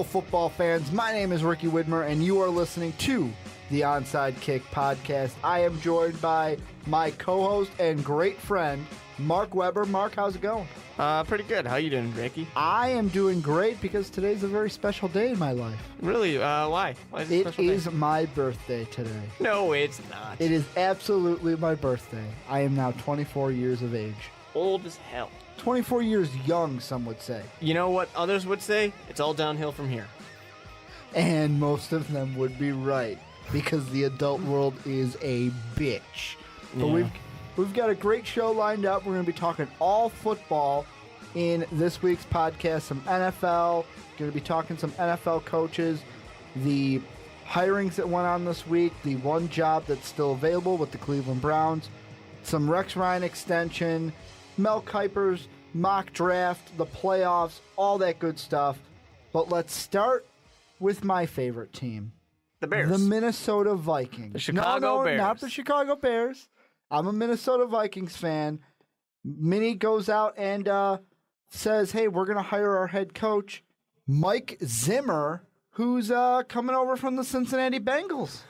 Hello, football fans. My name is Ricky Widmer, and you are listening to the Onside Kick podcast. I am joined by my co-host and great friend, Mark Weber. Mark, how's it going? Pretty good. How you doing, Ricky? I am doing great because today's a very special day in my life. Really? Why? Why is it a special day? It is my birthday today. No, it's not. It is absolutely my birthday. I am now 24 years of age. Old as hell. 24 years young, some would say. You know what others would say? It's all downhill from here. And most of them would be right, because the adult world is a bitch. But Yeah. we've got a great show lined up. We're going to be talking all football in this week's podcast. Some NFL. Going to be talking some NFL coaches. The hirings that went on this week. The one job that's still available with the Cleveland Browns. Some Rex Ryan extension. Mel Kiper's mock draft. The playoffs. All that good stuff. But let's start with my favorite team. The Bears. The Minnesota Vikings. The Chicago Bears. Not the Chicago Bears. I'm a Minnesota Vikings fan. Minnie goes out and says, hey, we're going to hire our head coach, Mike Zimmer, who's coming over from the Cincinnati Bengals.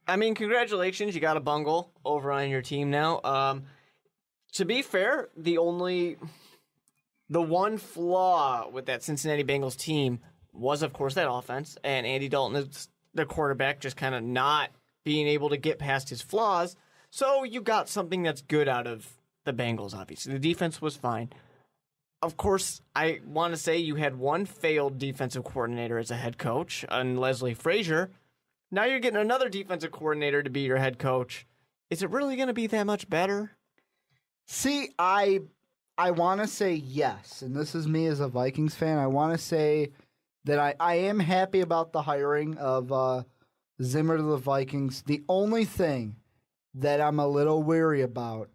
I mean, congratulations. You got a bungle over on your team now. To be fair, the one flaw with that Cincinnati Bengals team was, of course, that offense. And Andy Dalton is the quarterback, just kind of not being able to get past his flaws. So you got something that's good out of the Bengals, obviously. The defense was fine. Of course, I want to say you had one failed defensive coordinator as a head coach, and Leslie Frazier. Now you're getting another defensive coordinator to be your head coach. Is it really going to be that much better? See, I want to say yes, and this is me as a Vikings fan. I want to say that I am happy about the hiring of Zimmer to the Vikings. The only thing that I'm a little weary about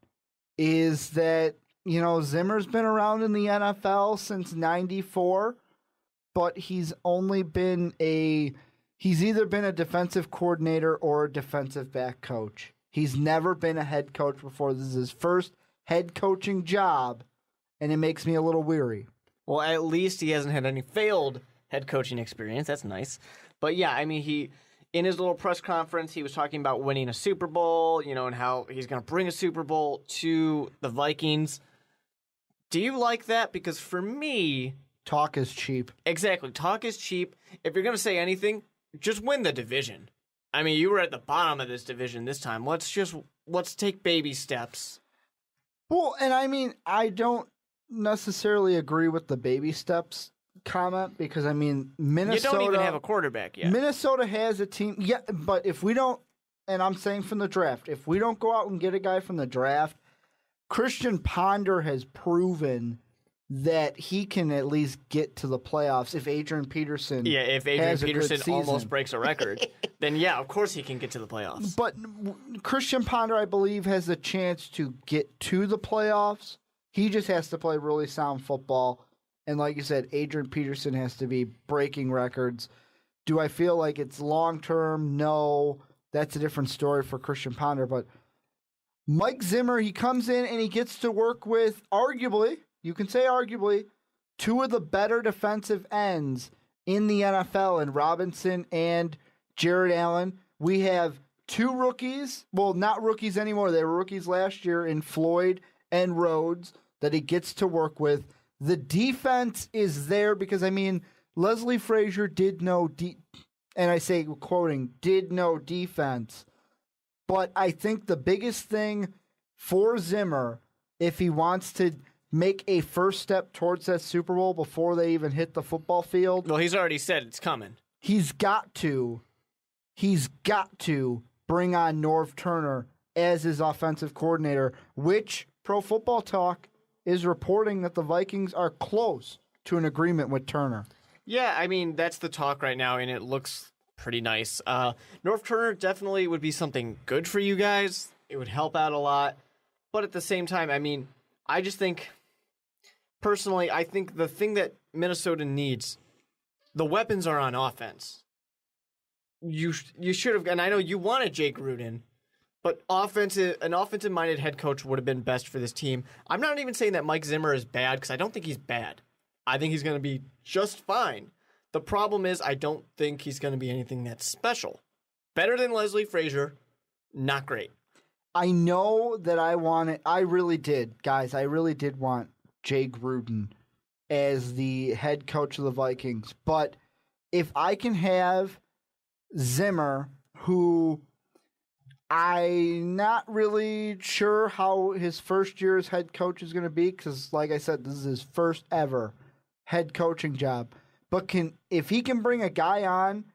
is that, you know, Zimmer's been around in the NFL since 94, but he's either been a defensive coordinator or a defensive back coach. He's never been a head coach before. This is his first head coaching job, and it makes me a little weary. Well, at least he hasn't had any failed head coaching experience. That's nice. But yeah, I mean, in his little press conference, he was talking about winning a Super Bowl, you know, and how he's going to bring a Super Bowl to the Vikings. Do you like that? Because for me... Talk is cheap. Exactly. Talk is cheap. If you're going to say anything, just win the division. I mean, you were at the bottom of this division this time. Let's take baby steps. Well, and I mean, I don't necessarily agree with the baby steps comment because, I mean, Minnesota... You don't even have a quarterback yet. Minnesota has a team... Yeah, but if we don't... And I'm saying from the draft. If we don't go out and get a guy from the draft, Christian Ponder has proven that he can at least get to the playoffs if Adrian Peterson almost breaks a record, then yeah, of course he can get to the playoffs. But Christian Ponder, I believe, has a chance to get to the playoffs. He just has to play really sound football. And like you said, Adrian Peterson has to be breaking records. Do I feel like it's long-term? No. That's a different story for Christian Ponder. But Mike Zimmer, he comes in and he gets to work with, arguably, you can say arguably, two of the better defensive ends in the NFL in Robinson and Jared Allen. We have two rookies. Well, not rookies anymore. They were rookies last year in Floyd and Rhodes that he gets to work with. The defense is there because, I mean, Leslie Frazier did no and I say, quoting, did no defense. But I think the biggest thing for Zimmer, if he wants to make a first step towards that Super Bowl before they even hit the football field. Well, he's already said it's coming. He's got to bring on Norv Turner as his offensive coordinator, which Pro Football Talk is reporting that the Vikings are close to an agreement with Turner. Yeah, I mean, that's the talk right now, and it looks pretty nice. Norv Turner definitely would be something good for you guys. It would help out a lot. But at the same time, I mean, I just think, personally, I think the thing that Minnesota needs, the weapons are on offense. You should have, and I know you wanted Jake Gruden, but an offensive-minded head coach would have been best for this team. I'm not even saying that Mike Zimmer is bad, because I don't think he's bad. I think he's going to be just fine. The problem is I don't think he's going to be anything that's special. Better than Leslie Frazier, not great. I know that I really did, guys. I really did want Jay Gruden as the head coach of the Vikings. But if I can have Zimmer, who I'm not really sure how his first year as head coach is going to be, because, like I said, this is his first ever head coaching job. But if he can bring a guy on,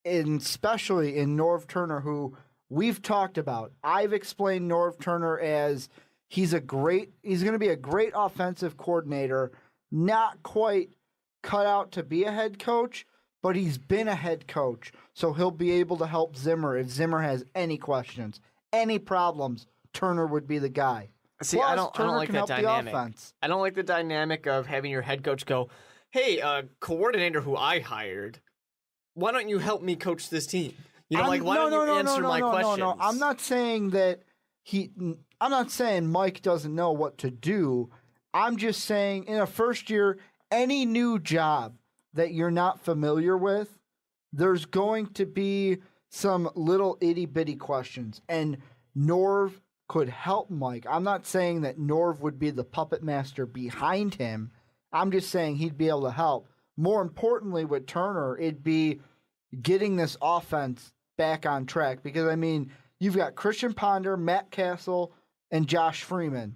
and especially in Norv Turner, who we've talked about, I've explained Norv Turner as he's going to be a great offensive coordinator, not quite cut out to be a head coach, but he's been a head coach, so he'll be able to help Zimmer if Zimmer has any questions, any problems. Turner would be the guy. See, Plus, I don't like that dynamic. I don't like the dynamic of having your head coach go, "Hey, coordinator who I hired, why don't you help me coach this team? You know, why don't you answer my questions?" No. I'm not saying that I'm not saying Mike doesn't know what to do. I'm just saying in a first year, any new job that you're not familiar with, there's going to be some little itty-bitty questions. And Norv could help Mike. I'm not saying that Norv would be the puppet master behind him. I'm just saying he'd be able to help. More importantly, with Turner, it'd be getting this offense back on track. Because, I mean, you've got Christian Ponder, Matt Castle, and Josh Freeman.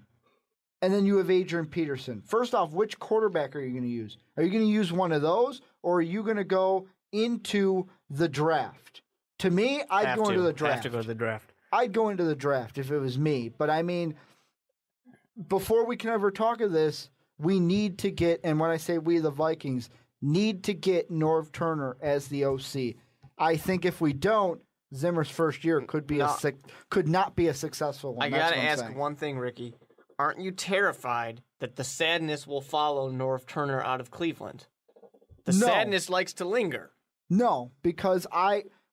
And then you have Adrian Peterson. First off, which quarterback are you going to use? Are you going to use one of those, or are you going to go into the draft? To me, I'd go into the draft. Have to go to the draft. I'd go into the draft if it was me. But, I mean, before we can ever talk of this, we need to get, and when I say we, the Vikings, need to get Norv Turner as the OC. I think if we don't, Zimmer's first year could not be a successful one. I got to ask one thing, Ricky. Aren't you terrified that the sadness will follow Norv Turner out of Cleveland? The sadness likes to linger. No, because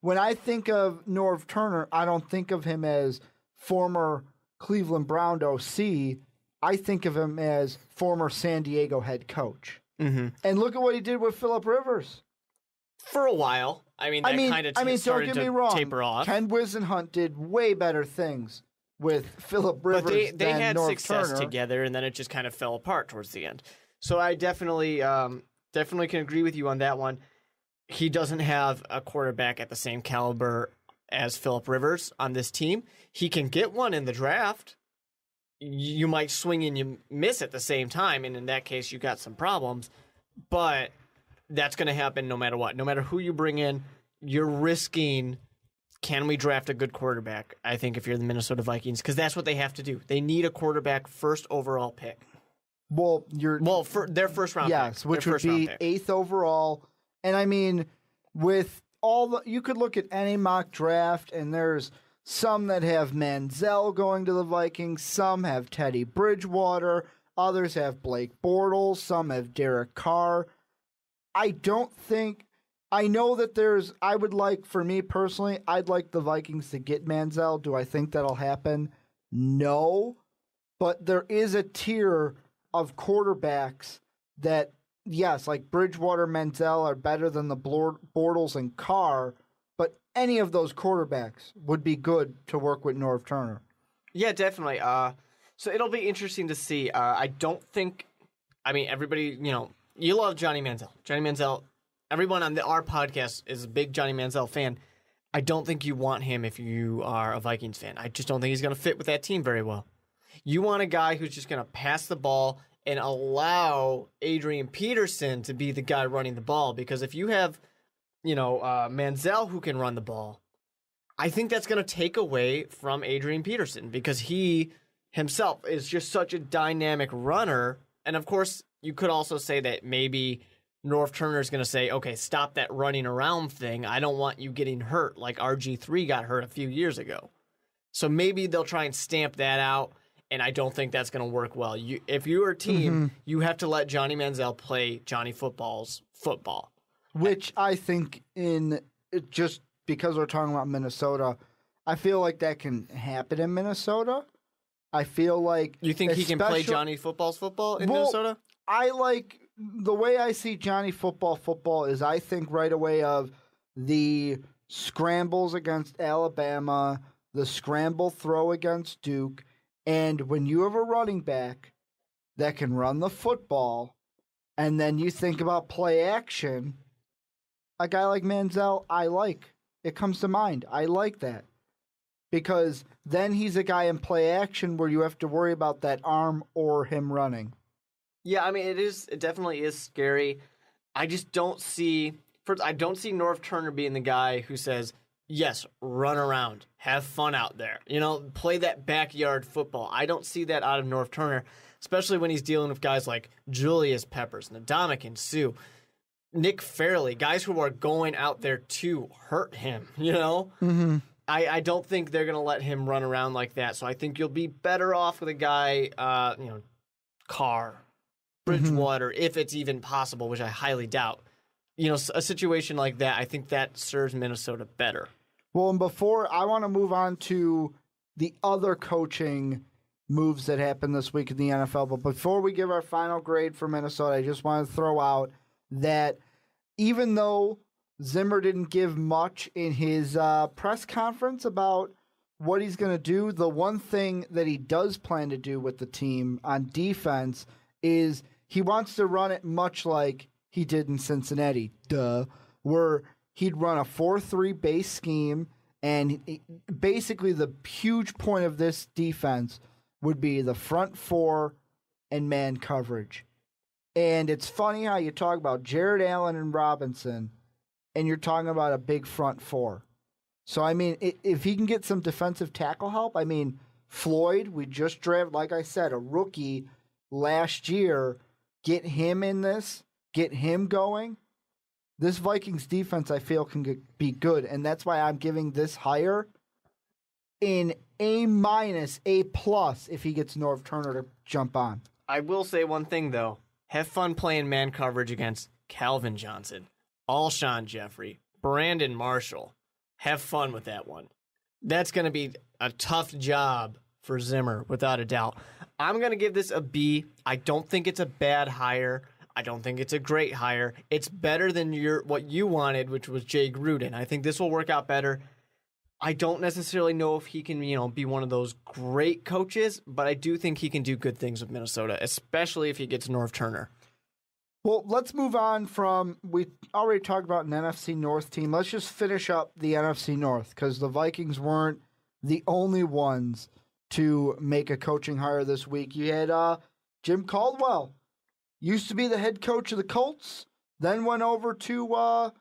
when I think of Norv Turner, I don't think of him as former Cleveland Brown OC. I think of him as former San Diego head coach. Mm-hmm. And look at what he did with Phillip Rivers. For a while. I mean, started to taper off. Ken Whisenhunt did way better things with Phillip Rivers but they had Norv success Turner. together, and then it just kind of fell apart towards the end. So I definitely can agree with you on that one. He doesn't have a quarterback at the same caliber as Phillip Rivers on this team. He can get one in the draft. You might swing and you miss at the same time, and in that case, you got some problems. But that's going to happen no matter what. No matter who you bring in, you're risking, can we draft a good quarterback, I think, if you're the Minnesota Vikings, because that's what they have to do. They need a quarterback first overall pick. For their first round pick. Yes, which would be 8th overall. And I mean, with you could look at any mock draft, and there's some that have Manziel going to the Vikings, some have Teddy Bridgewater, others have Blake Bortles, some have Derek Carr. I know that for me personally, I'd like the Vikings to get Manziel. Do I think that'll happen? No. But there is a tier of quarterbacks that, yes, like Bridgewater, Manziel are better than the Bortles and Carr, but any of those quarterbacks would be good to work with Norv Turner. Yeah, definitely. So it'll be interesting to see. I don't think, everybody, you love Johnny Manziel. Johnny Manziel, everyone on our podcast is a big Johnny Manziel fan. I don't think you want him if you are a Vikings fan. I just don't think he's going to fit with that team very well. You want a guy who's just going to pass the ball and allow Adrian Peterson to be the guy running the ball. Because if you have, Manziel who can run the ball, I think that's going to take away from Adrian Peterson because he himself is just such a dynamic runner. And of course, you could also say that maybe Norv Turner is going to say, okay, stop that running around thing. I don't want you getting hurt like RG3 got hurt a few years ago. So maybe they'll try and stamp that out, and I don't think that's going to work well. If you're a team, you have to let Johnny Manziel play Johnny Football's football. Which I think just because we're talking about Minnesota, I feel like that can happen in Minnesota. I feel like... You think he can play Johnny Football's football in Minnesota? I like the way I see Johnny football is I think right away of the scrambles against Alabama, the scramble throw against Duke, and when you have a running back that can run the football, and then you think about play action, a guy like Manziel, I like. It comes to mind. I like that. Because then he's a guy in play action where you have to worry about that arm or him running. Yeah, I mean, it definitely is scary. I just don't see Norv Turner being the guy who says, yes, run around, have fun out there, play that backyard football. I don't see that out of Norv Turner, especially when he's dealing with guys like Julius Peppers, Ndamukong Suh, Nick Fairley, guys who are going out there to hurt him, Mm-hmm. I don't think they're going to let him run around like that. So I think you'll be better off with a guy, Carr, Bridgewater, if it's even possible, which I highly doubt. A situation like that, I think that serves Minnesota better. Well, and before I want to move on to the other coaching moves that happened this week in the NFL, but before we give our final grade for Minnesota, I just want to throw out that even though Zimmer didn't give much in his press conference about what he's going to do, the one thing that he does plan to do with the team on defense is he wants to run it much like he did in Cincinnati, where he'd run a 4-3 base scheme, and basically the huge point of this defense would be the front four and man coverage. And it's funny how you talk about Jared Allen and Robinson, and you're talking about a big front four. So, I mean, if he can get some defensive tackle help, I mean, Floyd, we just drafted, like I said, a rookie last year. Get him in this, get him going. This Vikings defense, I feel, can be good, and that's why I'm giving this higher in A-, A+ if he gets Norv Turner to jump on. I will say one thing, though. Have fun playing man coverage against Calvin Johnson, Alshon Jeffrey, Brandon Marshall. Have fun with that one. That's going to be a tough job for Zimmer, without a doubt. I'm going to give this a B. I don't think it's a bad hire. I don't think it's a great hire. It's better than what you wanted, which was Jay Gruden. I think this will work out better. I don't necessarily know if he can, be one of those great coaches, but I do think he can do good things with Minnesota, especially if he gets Norv Turner. Well, let's move on from, we already talked about an NFC North team. Let's just finish up the NFC North, because the Vikings weren't the only ones to make a coaching hire this week. You had Jim Caldwell, used to be the head coach of the Colts, then went over to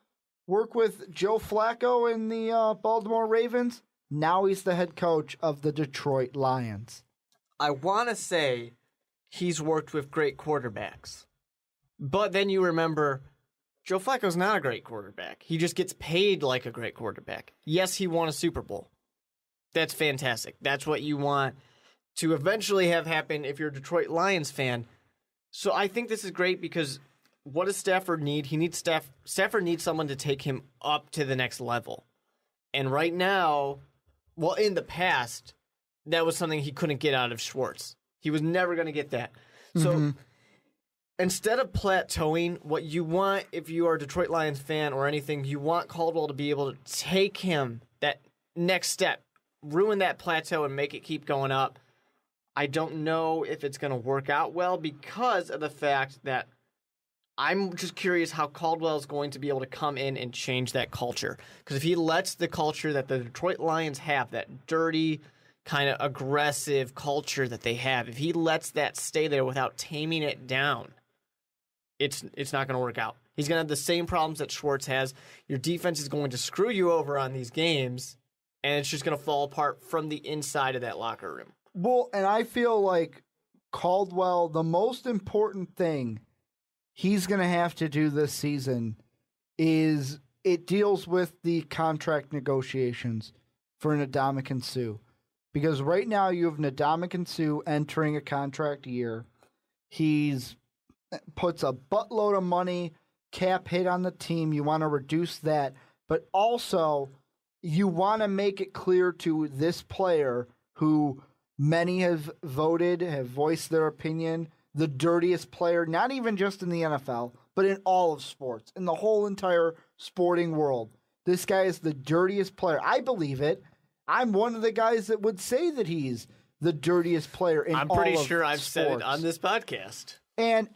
work with Joe Flacco in the Baltimore Ravens. Now he's the head coach of the Detroit Lions. I want to say he's worked with great quarterbacks. But then you remember, Joe Flacco's not a great quarterback. He just gets paid like a great quarterback. Yes, he won a Super Bowl. That's fantastic. That's what you want to eventually have happen if you're a Detroit Lions fan. So I think this is great because what does Stafford need? Stafford needs someone to take him up to the next level. And right now, well, in the past, that was something he couldn't get out of Schwartz. He was never going to get that. So instead of plateauing, what you want, if you are a Detroit Lions fan or anything, you want Caldwell to be able to take him that next step, ruin that plateau and make it keep going up. I don't know if it's going to work out well because of the fact that I'm just curious how Caldwell is going to be able to come in and change that culture. Because if he lets the culture that the Detroit Lions have, that dirty, kind of aggressive culture that they have, if he lets that stay there without taming it down, it's not going to work out. He's going to have the same problems that Schwartz has. Your defense is going to screw you over on these games, and it's just going to fall apart from the inside of that locker room. Well, and I feel like Caldwell, the most important thing he's going to have to do this season is it deals with the contract negotiations for Ndamukong Suh. Because right now you have Ndamukong Suh entering a contract year. He's puts a buttload of money, cap hit on the team. You want to reduce that. But also, you want to make it clear to this player who many have voted, have voiced their opinion the dirtiest player, not even just in the NFL, but in all of sports, in the whole entire sporting world. This guy is the dirtiest player. I believe it. I'm one of the guys that would say that he's the dirtiest player in all of sports. I'm pretty sure I've said it on this podcast. And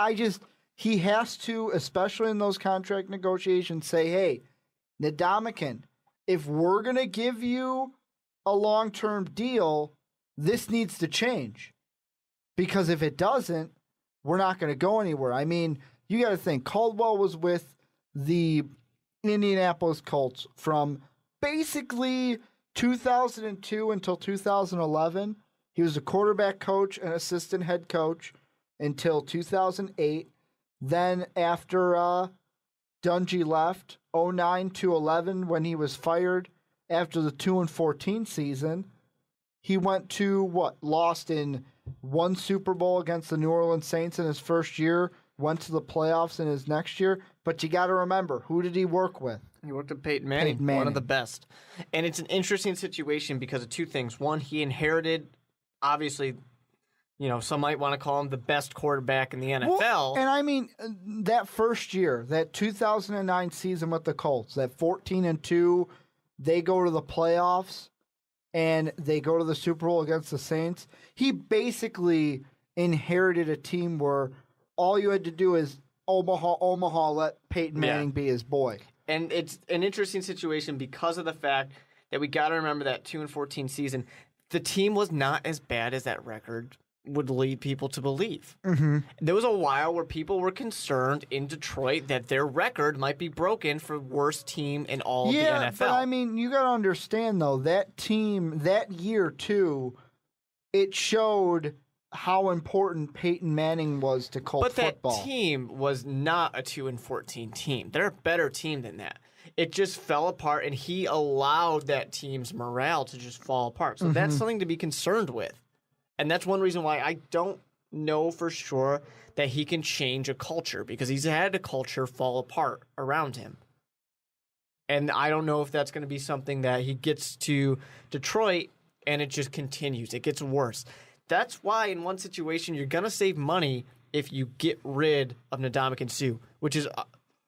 he has to, especially in those contract negotiations, say, hey, Ndamukong, if we're going to give you a long-term deal, this needs to change. Because if it doesn't, we're not going to go anywhere. I mean, you got to think, Caldwell was with the Indianapolis Colts from basically 2002 until 2011. He was a quarterback coach and assistant head coach until 2008. Then after Dungy left, 09 to 11 when he was fired after the 2-14 season, he went to lost in one Super Bowl against the New Orleans Saints in his first year, went to the playoffs in his next year. But you got to remember, who did he work with? He worked with Peyton Manning, one of the best. And it's an interesting situation because of two things. One, he inherited, obviously, some might want to call him the best quarterback in the NFL. Well, and I mean, that first year, that 2009 season with the Colts, that 14-2, they go to the playoffs and they go to the Super Bowl against the Saints. He basically inherited a team where all you had to do is Omaha, let Peyton Manning be his boy. And it's an interesting situation because of the fact that we got to remember that 2-14 season, the team was not as bad as that record would lead people to believe. Mm-hmm. There was a while where people were concerned in Detroit that their record might be broken for worst team in all of the NFL. But I mean, you got to understand, though, that team, that year, too, it showed how important Peyton Manning was to Colts football. But that team was not a 2-14 team. They're a better team than that. It just fell apart, and he allowed that team's morale to just fall apart. So that's something to be concerned with. And that's one reason why I don't know for sure that he can change a culture, because he's had a culture fall apart around him. And I don't know if that's going to be something that he gets to Detroit and it just continues. It gets worse. That's why in one situation you're going to save money if you get rid of Ndamukong Suh, which is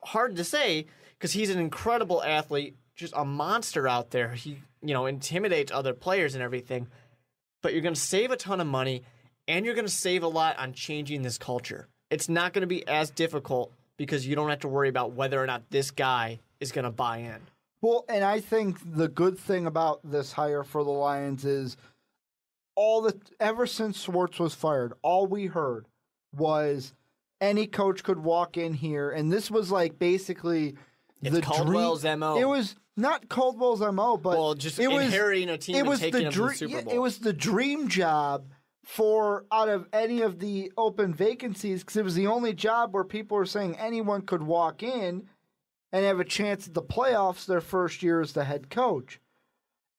hard to say because he's an incredible athlete, just a monster out there. He, intimidates other players and everything. But you're going to save a ton of money, and you're going to save a lot on changing this culture. It's not going to be as difficult because you don't have to worry about whether or not this guy is going to buy in. Well, and I think the good thing about this hire for the Lions is ever since Schwartz was fired, all we heard was any coach could walk in here, and this was like basically it's Caldwell's MO. It was not Caldwell's MO, but just inheriting a team and taking them to the Super Bowl. It was the dream job out of any of the open vacancies, because it was the only job where people were saying anyone could walk in and have a chance at the playoffs their first year as the head coach.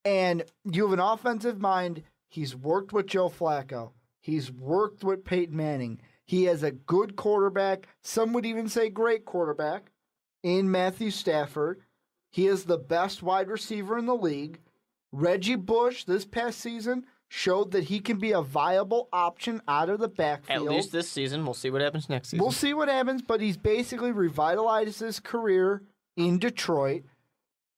And you have an offensive mind. He's worked with Joe Flacco. He's worked with Peyton Manning. He has a good quarterback. Some would even say great quarterback in Matthew Stafford. He is the best wide receiver in the league. Reggie Bush this past season showed that he can be a viable option out of the backfield. At least this season. We'll see what happens next season. We'll see what happens, but he's basically revitalized his career in Detroit.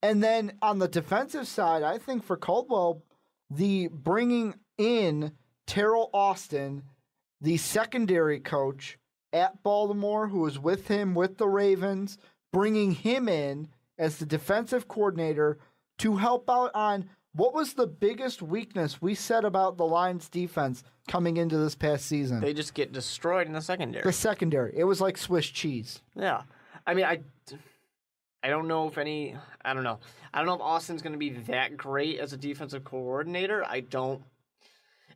And then on the defensive side, I think for Caldwell, the bringing in Terrell Austin, the secondary coach at Baltimore, who was with him with the Ravens, bringing him in as the defensive coordinator to help out on what was the biggest weakness we said about the Lions defense coming into this past season. They just get destroyed in the secondary. The secondary. It was like Swiss cheese. Yeah. I mean, I don't know if I don't know. I don't know if Austin's going to be that great as a defensive coordinator.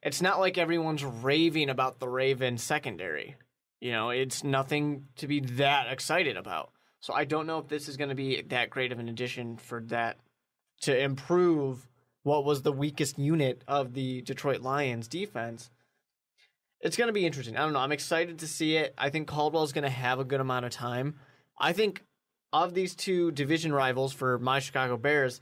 It's not like everyone's raving about the Ravens secondary. It's nothing to be that excited about. So I don't know if this is going to be that great of an addition for that to improve what was the weakest unit of the Detroit Lions defense. It's going to be interesting. I don't know. I'm excited to see it. I think Caldwell's going to have a good amount of time. I think of these two division rivals for my Chicago Bears,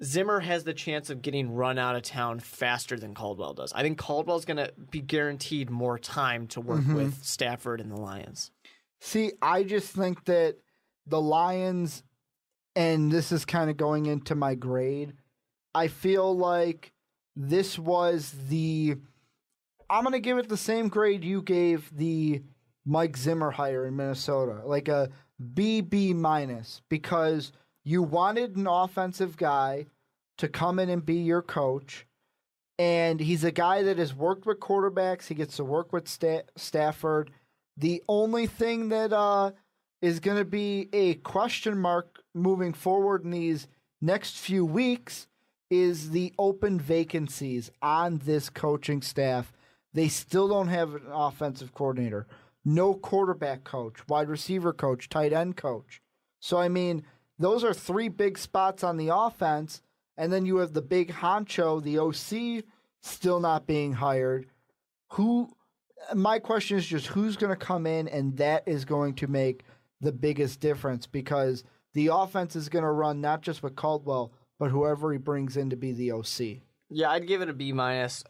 Zimmer has the chance of getting run out of town faster than Caldwell does. I think Caldwell's going to be guaranteed more time to work with Stafford and the Lions. See, I just think that the Lions, and this is kind of going into my grade, I feel like this was I'm going to give it the same grade you gave the Mike Zimmer hire in Minnesota, like a B minus, because you wanted an offensive guy to come in and be your coach, and he's a guy that has worked with quarterbacks. He gets to work with Stafford. The only thing that is going to be a question mark moving forward in these next few weeks is the open vacancies on this coaching staff. They still don't have an offensive coordinator, no quarterback coach, wide receiver coach, tight end coach. So, I mean, those are three big spots on the offense, and then you have the big honcho, the OC, still not being hired. My question is just who's going to come in, and that is going to make the biggest difference, because the offense is going to run not just with Caldwell, but whoever he brings in to be the OC. Yeah, I'd give it a B minus,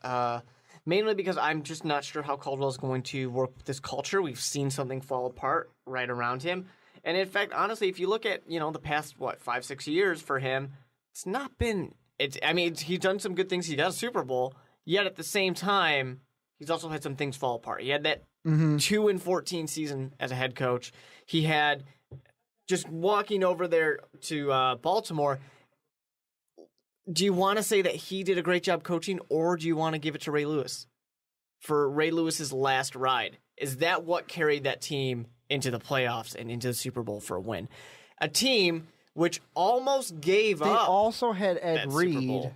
mainly because I'm just not sure how Caldwell's going to work with this culture. We've seen something fall apart right around him. And in fact, honestly, if you look at, the past, 5-6 years for him, it's not been, he's done some good things. He got a Super Bowl, yet at the same time, he's also had some things fall apart. He had that 2-14 season as a head coach. He had just walking over there to Baltimore. Do you want to say that he did a great job coaching, or do you want to give it to Ray Lewis for Ray Lewis's last ride? Is that what carried that team into the playoffs and into the Super Bowl for a win? A team which almost gave up. They also had Ed Reed.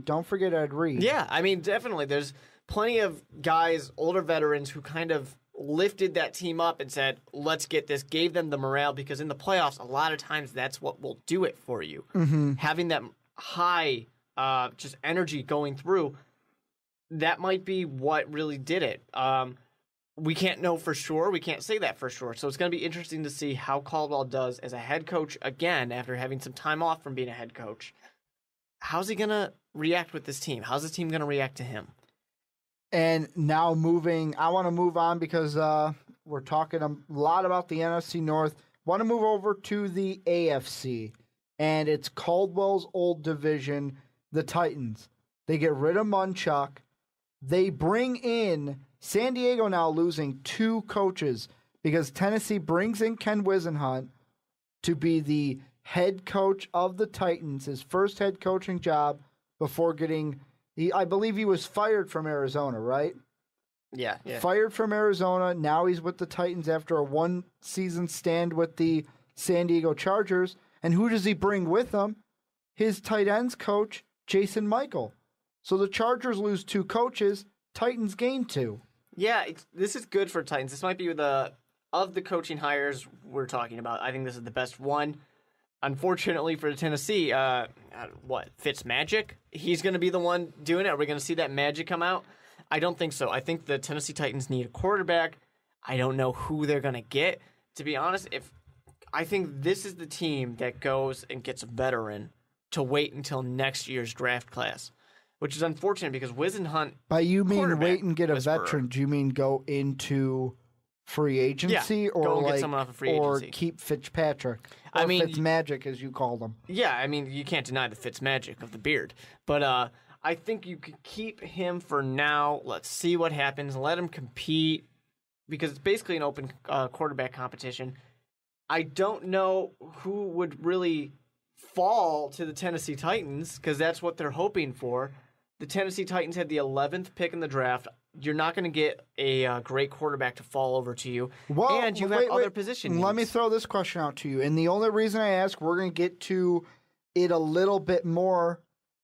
Don't forget Ed Reed. Yeah, definitely. There's plenty of guys, older veterans, who kind of lifted that team up and said, let's get this, gave them the morale, because in the playoffs, a lot of times that's what will do it for you. Having that high just energy going through, that might be what really did it. We can't know for sure. We can't say that for sure. So it's going to be interesting to see how Caldwell does as a head coach again after having some time off from being a head coach. How's he going to react with this team? How's the team going to react to him? And now I want to move on because we're talking a lot about the NFC North. Want to move over to the AFC, and it's Caldwell's old division, the Titans. They get rid of Munchak. They bring in San Diego, now losing two coaches because Tennessee brings in Ken Whisenhunt to be the head coach of the Titans, his first head coaching job before getting... I believe he was fired from Arizona, right? Yeah. Fired from Arizona. Now he's with the Titans after a one-season stand with the San Diego Chargers. And who does he bring with him? His tight ends coach, Jason Michael. So the Chargers lose two coaches. Titans gain two. Yeah, this is good for Titans. This might be of the coaching hires we're talking about, I think this is the best one. Unfortunately for Tennessee, Fitzmagic? He's going to be the one doing it. Are we going to see that magic come out? I don't think so. I think the Tennessee Titans need a quarterback. I don't know who they're going to get. To be honest, I think this is the team that goes and gets a veteran to wait until next year's draft class, which is unfortunate because Whisenhunt... By you mean wait and get a veteran, do you mean go into free agency, or go and get someone off of free agency, or keep Fitzpatrick, or Fitzmagic as you call them? Yeah, you can't deny the Fitzmagic of the beard, but I think you could keep him for now. Let's see what happens. Let him compete because it's basically an open quarterback competition. I don't know who would really fall to the Tennessee Titans because that's what they're hoping for. The Tennessee Titans had the 11th pick in the draft. You're not going to get a great quarterback to fall over to you. Well, and you have other position needs. Let me throw this question out to you. And the only reason I ask, we're going to get to it a little bit more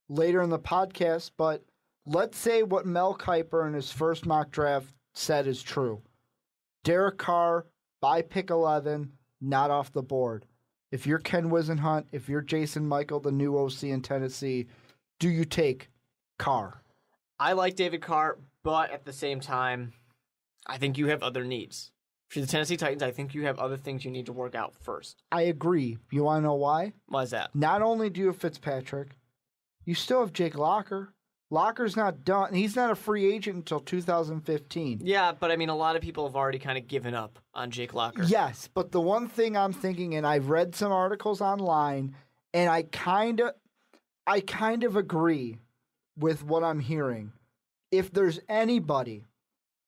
later in the podcast, but let's say what Mel Kiper in his first mock draft said is true. Derek Carr, by pick 11, not off the board. If you're Ken Whisenhunt, if you're Jason Michael, the new OC in Tennessee, do you take Carr? I like David Carr, but at the same time, I think you have other needs. For the Tennessee Titans, I think you have other things you need to work out first. I agree. You want to know why? Why is that? Not only do you have Fitzpatrick, you still have Jake Locker. Locker's not done. He's not a free agent until 2015. Yeah, but I mean, a lot of people have already kind of given up on Jake Locker. Yes, but the one thing I'm thinking, and I've read some articles online, and I kind of agree with what I'm hearing. If there's anybody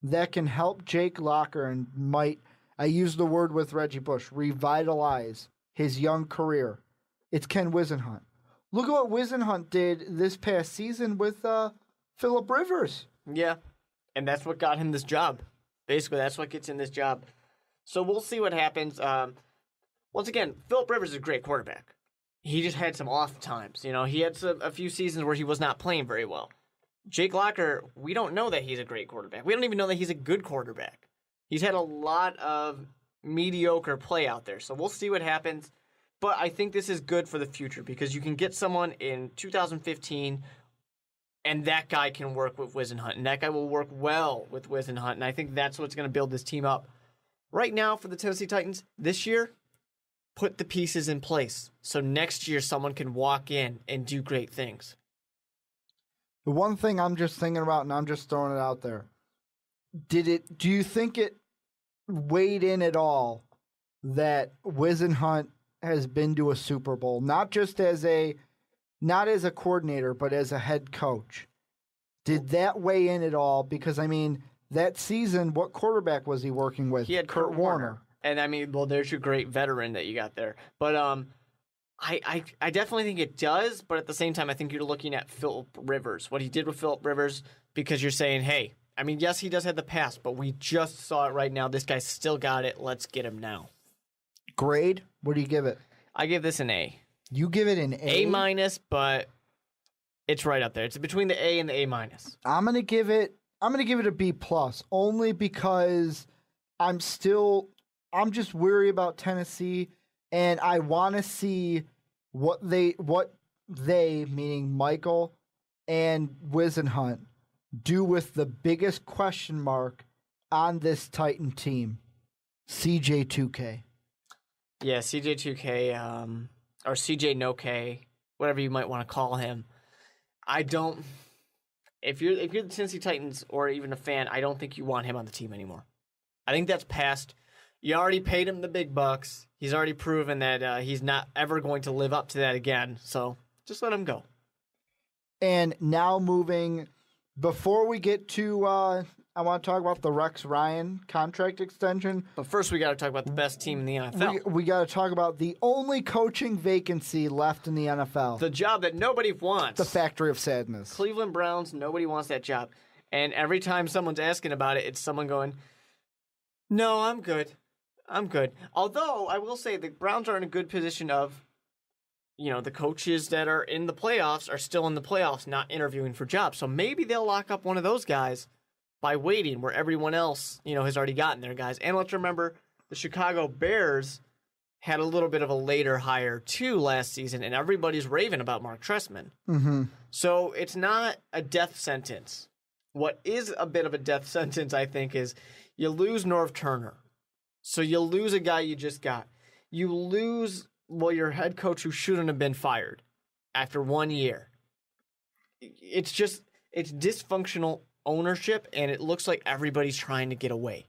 that can help Jake Locker and might, I use the word with Reggie Bush, revitalize his young career, it's Ken Whisenhunt. Look at what Whisenhunt did this past season with Phillip Rivers. Yeah, and that's what got him this job. Basically, that's what gets him this job. So we'll see what happens. Once again, Phillip Rivers is a great quarterback. He just had some off times. You know, he had a few seasons where he was not playing very well. Jake Locker, we don't know that he's a great quarterback. We don't even know that he's a good quarterback. He's had a lot of mediocre play out there. So we'll see what happens. But I think this is good for the future because you can get someone in 2015 and that guy can work with Whisenhunt. And that guy will work well with Whisenhunt. And I think that's what's going to build this team up. Right now for the Tennessee Titans, this year, put the pieces in place. So next year someone can walk in and do great things. The one thing I'm just thinking about, and I'm just throwing it out there, do you think it weighed in at all that Whisenhunt has been to a Super Bowl, not as a coordinator, but as a head coach? Did that weigh in at all? Because, I mean, that season, what quarterback was he working with? He had Kurt Warner. And, I mean, well, there's your great veteran that you got there. But I definitely think it does, but at the same time, I think you're looking at Phillip Rivers, what he did with Phillip Rivers, because you're saying, hey, I mean, yes, he does have the past, but we just saw it right now. This guy's still got it. Let's get him now. Grade? What do you give it? I give this an A. You give it an A? A-, but it's right up there. It's between the A and the A-. I'm gonna give it a B+, only because I'm just weary about Tennessee, and I want to see what they, meaning Michael and Whisenhunt, do with the biggest question mark on this Titan team, CJ2K. Yeah, CJ2K, or CJ No K, whatever you might want to call him. If you're the Tennessee Titans or even a fan, I don't think you want him on the team anymore. I think that's past. You already paid him the big bucks. He's already proven that he's not ever going to live up to that again. So just let him go. And now moving, before we get to, I want to talk about the Rex Ryan contract extension. But first, we got to talk about the best team in the NFL. We got to talk about the only coaching vacancy left in the NFL. The job that nobody wants. The Factory of Sadness. Cleveland Browns, nobody wants that job. And every time someone's asking about it, it's someone going, no, I'm good. I'm good. Although, I will say the Browns are in a good position of, the coaches that are in the playoffs are still in the playoffs, not interviewing for jobs. So maybe they'll lock up one of those guys by waiting where everyone else, has already gotten their guys. And let's remember, the Chicago Bears had a little bit of a later hire, too, last season, and everybody's raving about Mark Trestman. Mm-hmm. So it's not a death sentence. What is a bit of a death sentence, I think, is you lose Norv Turner. So you lose a guy you just got. You lose, your head coach who shouldn't have been fired after 1 year. It's dysfunctional ownership, and it looks like everybody's trying to get away.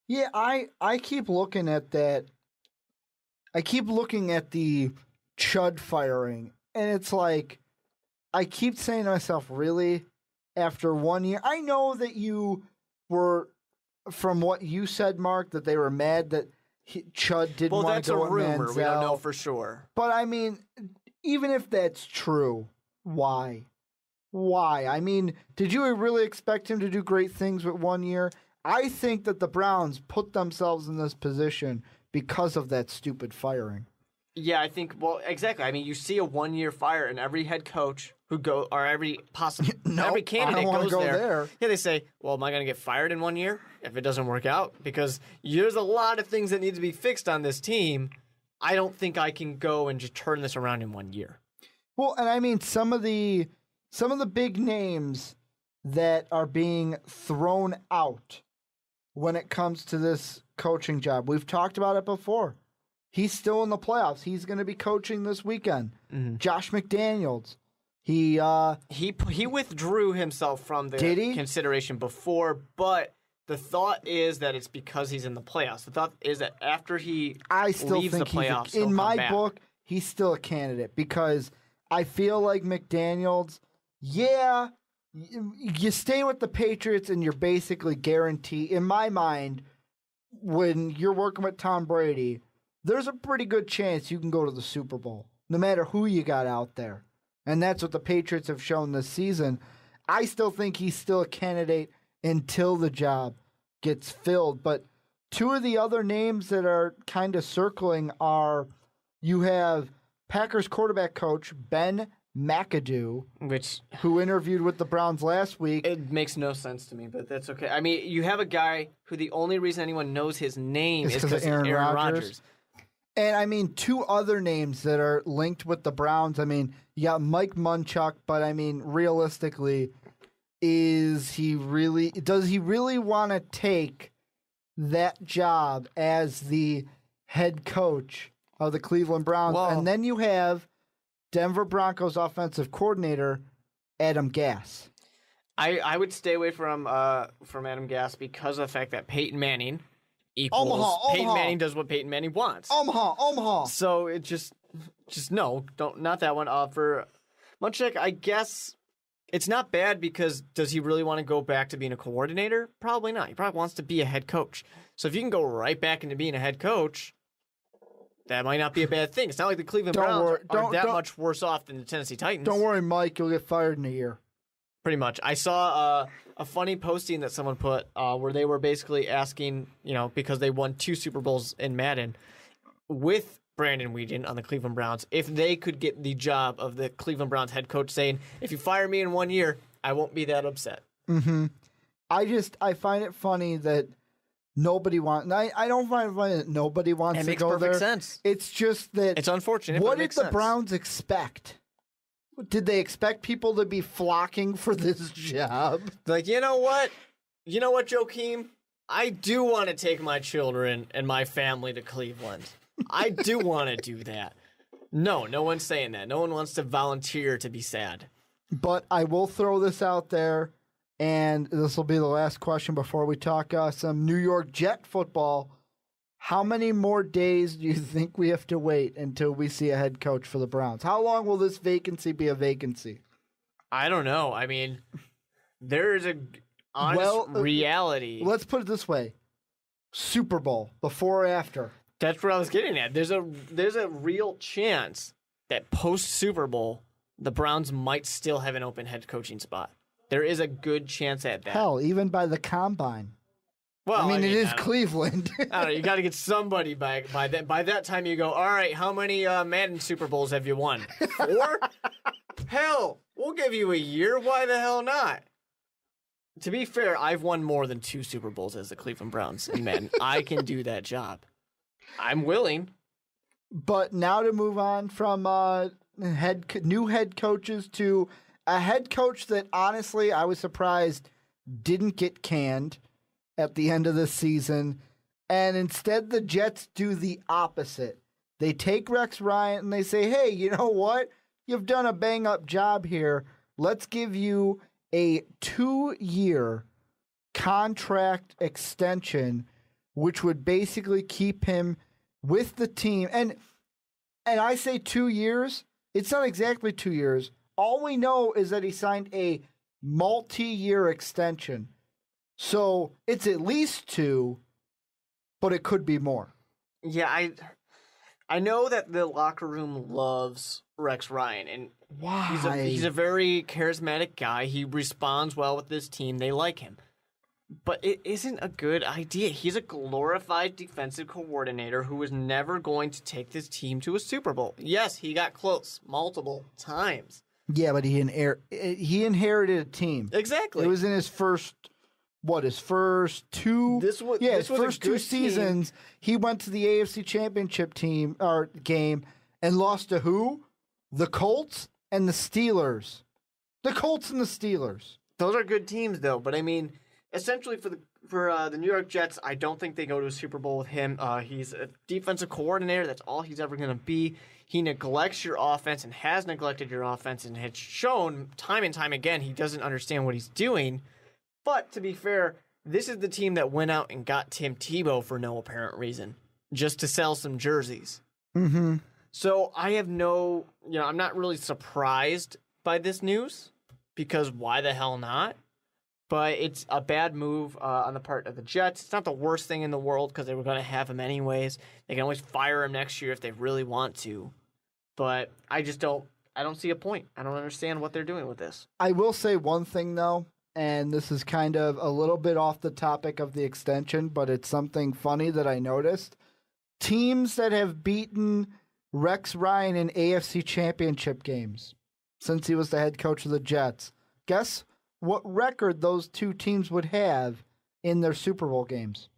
Yeah, I keep looking at that. I keep looking at the Chud firing, and it's like, I keep saying to myself, really? After 1 year? I know that you were, from what you said, Mark, that they were mad that Chud didn't want to go with Manziel. Well, that's a rumor. We don't know for sure. But, I mean, even if that's true, why? Why? I mean, did you really expect him to do great things with 1 year? I think that the Browns put themselves in this position because of that stupid firing. Yeah, I think, exactly. I mean, you see a 1 year fire, and every head coach every candidate goes there. Yeah, they say, well, am I going to get fired in 1 year if it doesn't work out? Because there's a lot of things that need to be fixed on this team. I don't think I can go and just turn this around in 1 year. Well, and I mean, some of the big names that are being thrown out when it comes to this coaching job. We've talked about it before. He's still in the playoffs. He's going to be coaching this weekend. Mm-hmm. Josh McDaniels. He withdrew himself from the consideration before, but the thought is that it's because he's in the playoffs. The thought is that after he leaves the playoffs, in my book, he's still a candidate because I feel like McDaniels, you stay with the Patriots and you're basically guaranteed. In my mind, when you're working with Tom Brady, there's a pretty good chance you can go to the Super Bowl, no matter who you got out there. And that's what the Patriots have shown this season. I still think he's still a candidate until the job gets filled. But two of the other names that are kind of circling are you have Packers quarterback coach Ben McAdoo, who interviewed with the Browns last week. It makes no sense to me, but that's okay. I mean, you have a guy who the only reason anyone knows his name is because of Aaron Rodgers. And, I mean, two other names that are linked with the Browns. I mean, you got Mike Munchak, but, I mean, realistically, does he really want to take that job as the head coach of the Cleveland Browns? Well, and then you have Denver Broncos offensive coordinator, Adam Gass. I would stay away from Adam Gass because of the fact that Peyton Manning equals Omaha. Peyton Manning does what Peyton Manning wants. Omaha. So it just no, not that one. For Munchak, I guess it's not bad because does he really want to go back to being a coordinator? Probably not. He probably wants to be a head coach. So if you can go right back into being a head coach, that might not be a bad thing. It's not like the Cleveland Browns are that much worse off than the Tennessee Titans. Don't worry, Mike. You'll get fired in a year. Pretty much. I saw a funny posting that someone put where they were basically asking, because they won 2 Super Bowls in Madden with Brandon Weeden on the Cleveland Browns, if they could get the job of the Cleveland Browns head coach saying, if you fire me in 1 year, I won't be that upset. Mm-hmm. I find it funny that nobody wants. I don't find it funny that nobody wants to go there. It makes perfect sense. It's just that it's unfortunate. What did the Browns expect? Did they expect people to be flocking for this job? Like, you know what, Joakim? I do want to take my children and my family to Cleveland. I do want to do that. No one's saying that. No one wants to volunteer to be sad. But I will throw this out there, and this will be the last question before we talk some New York Jet football. How many more days do you think we have to wait until we see a head coach for the Browns? How long will this vacancy be a vacancy? I don't know. I mean, there is a honest reality. Let's put it this way. Super Bowl, before or after? That's what I was getting at. There's a real chance that post-Super Bowl, the Browns might still have an open head coaching spot. There is a good chance at that. Hell, even by the Combine. Well, I mean, it is Cleveland. I don't know. You got to get somebody back by that. By that time, you go, all right, how many Madden Super Bowls have you won? 4? Hell, we'll give you a year. Why the hell not? To be fair, I've won more than 2 Super Bowls as the Cleveland Browns in Madden. I can do that job. I'm willing. But now to move on from new head coaches to a head coach that, honestly, I was surprised didn't get canned at the end of the season, and instead the Jets do the opposite. They take Rex Ryan and they say, hey, you know what? You've done a bang-up job here. Let's give you a 2-year contract extension, which would basically keep him with the team. And I say 2 years. It's not exactly 2 years. All we know is that he signed a multi-year extension. So it's at least 2, but it could be more. Yeah, I know that the locker room loves Rex Ryan, and why? He's a very charismatic guy. He responds well with this team. They like him. But it isn't a good idea. He's a glorified defensive coordinator who was never going to take this team to a Super Bowl. Yes, he got close multiple times. Yeah, but he inherited a team. Exactly. It was in his first 2? His first 2 seasons. Team. He went to the AFC Championship game and lost to who? The Colts and the Steelers. The Colts and the Steelers. Those are good teams, though. But I mean, essentially for the New York Jets, I don't think they go to a Super Bowl with him. He's a defensive coordinator. That's all he's ever going to be. He neglects your offense and has neglected your offense and has shown time and time again he doesn't understand what he's doing. But to be fair, this is the team that went out and got Tim Tebow for no apparent reason, just to sell some jerseys. Mm-hmm. So I have I'm not really surprised by this news because why the hell not? But it's a bad move on the part of the Jets. It's not the worst thing in the world because they were going to have him anyways. They can always fire him next year if they really want to. But I don't see a point. I don't understand what they're doing with this. I will say one thing, though, and this is kind of a little bit off the topic of the extension, but it's something funny that I noticed. Teams that have beaten Rex Ryan in AFC Championship games since he was the head coach of the Jets. Guess what record those two teams would have in their Super Bowl games?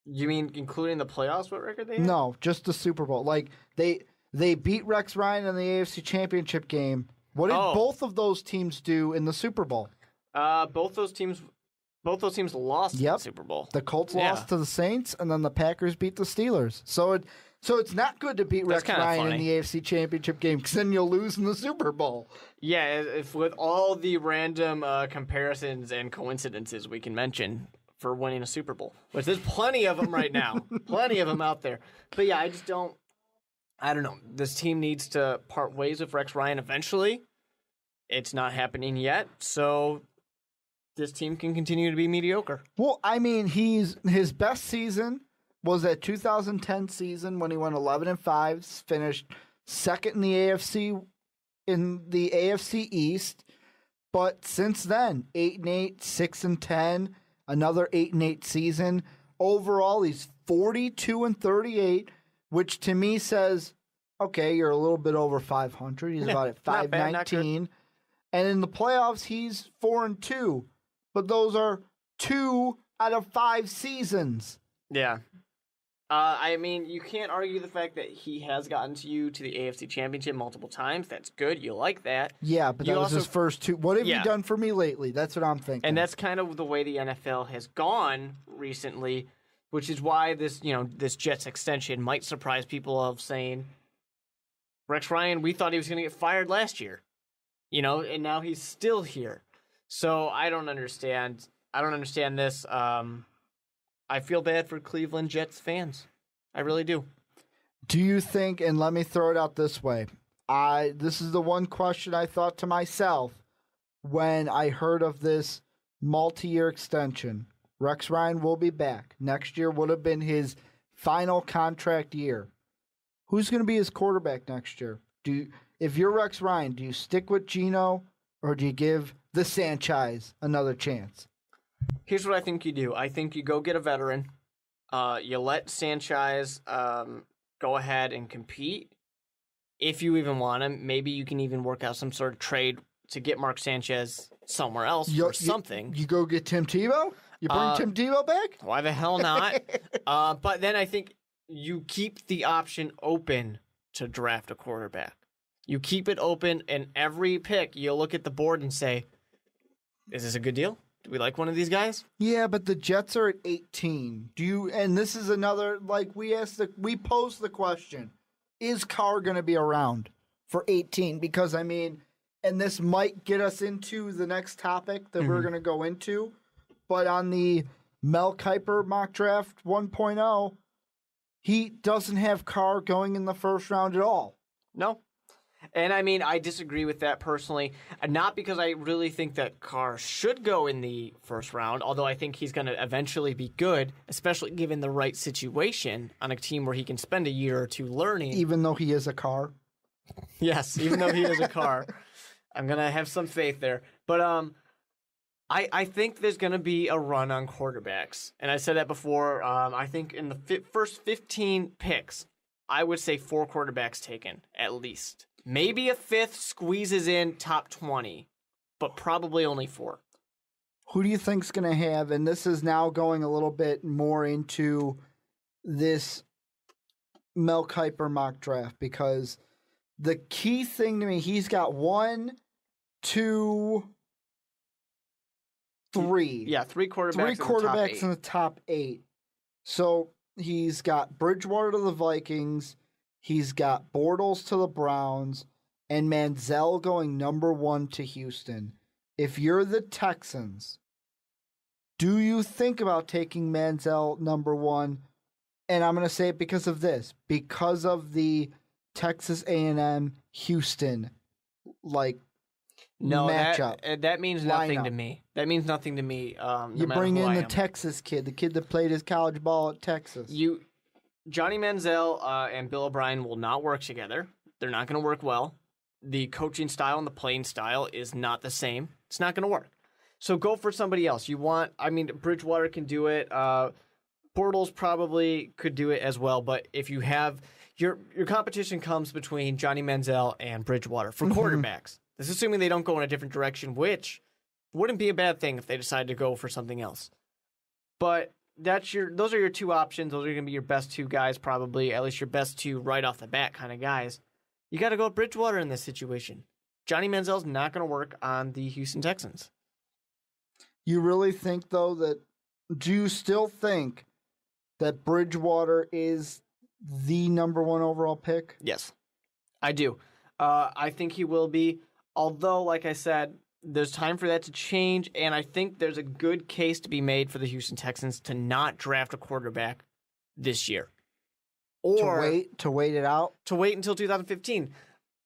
You mean including the playoffs? What record they have? No, just the Super Bowl. Like they beat Rex Ryan in the AFC Championship game. What did both of those teams do in the Super Bowl? Both those teams lost in the Super Bowl. The Colts lost to the Saints, and then the Packers beat the Steelers. So it's not good to beat Rex Ryan in the AFC Championship game because then you'll lose in the Super Bowl. Yeah, if with all the random comparisons and coincidences we can mention for winning a Super Bowl, which there's plenty of them right now. Plenty of them out there. But yeah, I don't know. This team needs to part ways with Rex Ryan eventually. It's not happening yet, so this team can continue to be mediocre. Well, I mean, his best season was that 2010 season when he went 11-5, finished second in the AFC East. But since then, 8-8, 6-10, another 8-8 season. Overall, he's 42-38, which to me says, okay, you're a little bit over 500. He's about at 519. And in the playoffs, he's 4-2. But those are 2 out of 5 seasons. Yeah. I mean, you can't argue the fact that he has gotten you to the AFC Championship multiple times. That's good. You like that. Yeah, but that was his first 2. What have you done for me lately? That's what I'm thinking. And that's kind of the way the NFL has gone recently, which is why this Jets extension might surprise people of saying, Rex Ryan, we thought he was going to get fired last year, and now he's still here. So I don't understand. I don't understand this. I feel bad for Cleveland Jets fans. I really do. Do you think, and let me throw it out this way, this is the one question I thought to myself when I heard of this multi-year extension. Rex Ryan will be back. Next year would have been his final contract year. Who's going to be his quarterback next year? If you're Rex Ryan, do you stick with Geno or do you give the Sanchez another chance? Here's what I think you do. I think you go get a veteran. You let Sanchez go ahead and compete. If you even want him, maybe you can even work out some sort of trade to get Mark Sanchez somewhere else or something. You go get Tim Tebow? You bring Tim Tebow back? Why the hell not? But then I think you keep the option open to draft a quarterback. You keep it open, and every pick, you'll look at the board and say, is this a good deal? Do we like one of these guys? Yeah, but the Jets are at 18. And this is another, we posed the question, is Carr going to be around for 18? Because, I mean, and this might get us into the next topic that we're going to go into, but on the Mel Kiper mock draft 1.0, he doesn't have Carr going in the first round at all. No. And I mean, I disagree with that personally. Not because I really think that Carr should go in the first round, although I think he's going to eventually be good, especially given the right situation on a team where he can spend a year or two learning. Even though he is a Carr? Yes, even though he is a Carr. I'm going to have some faith there. But I think there's going to be a run on quarterbacks. And I said that before. I think in the first 15 picks, I would say 4 quarterbacks taken, at least. Maybe a 5th squeezes in top 20, but probably only 4. Who do you think's going to have, and this is now going a little bit more into this Mel Kiper mock draft, because the key thing to me, he's got 1, 2, three. Yeah, three quarterbacks. In the top 8. So he's got Bridgewater to the Vikings. He's got Bortles to the Browns. And Manziel going number 1 to Houston. If you're the Texans, do you think about taking Manziel number 1? And I'm going to say it because of this. Because of the Texas A&M Houston matchup. That means nothing to me. That means nothing to me. You bring in the Texas kid, the kid that played his college ball at Texas. Johnny Manziel and Bill O'Brien will not work together. They're not going to work well. The coaching style and the playing style is not the same. It's not going to work. So go for somebody else. Bridgewater can do it. Bortles probably could do it as well. But if you have your competition comes between Johnny Manziel and Bridgewater for quarterbacks. This is assuming they don't go in a different direction, which wouldn't be a bad thing if they decide to go for something else. But those are your two options. Those are going to be your best two guys, probably, at least your best two right off the bat kind of guys. You got to go with Bridgewater in this situation. Johnny Manziel's not going to work on the Houston Texans. You really think, though, do you still think that Bridgewater is the number 1 overall pick? Yes, I do. I think he will be. Although, like I said, there's time for that to change, and I think there's a good case to be made for the Houston Texans to not draft a quarterback this year. Or to wait it out? To wait until 2015.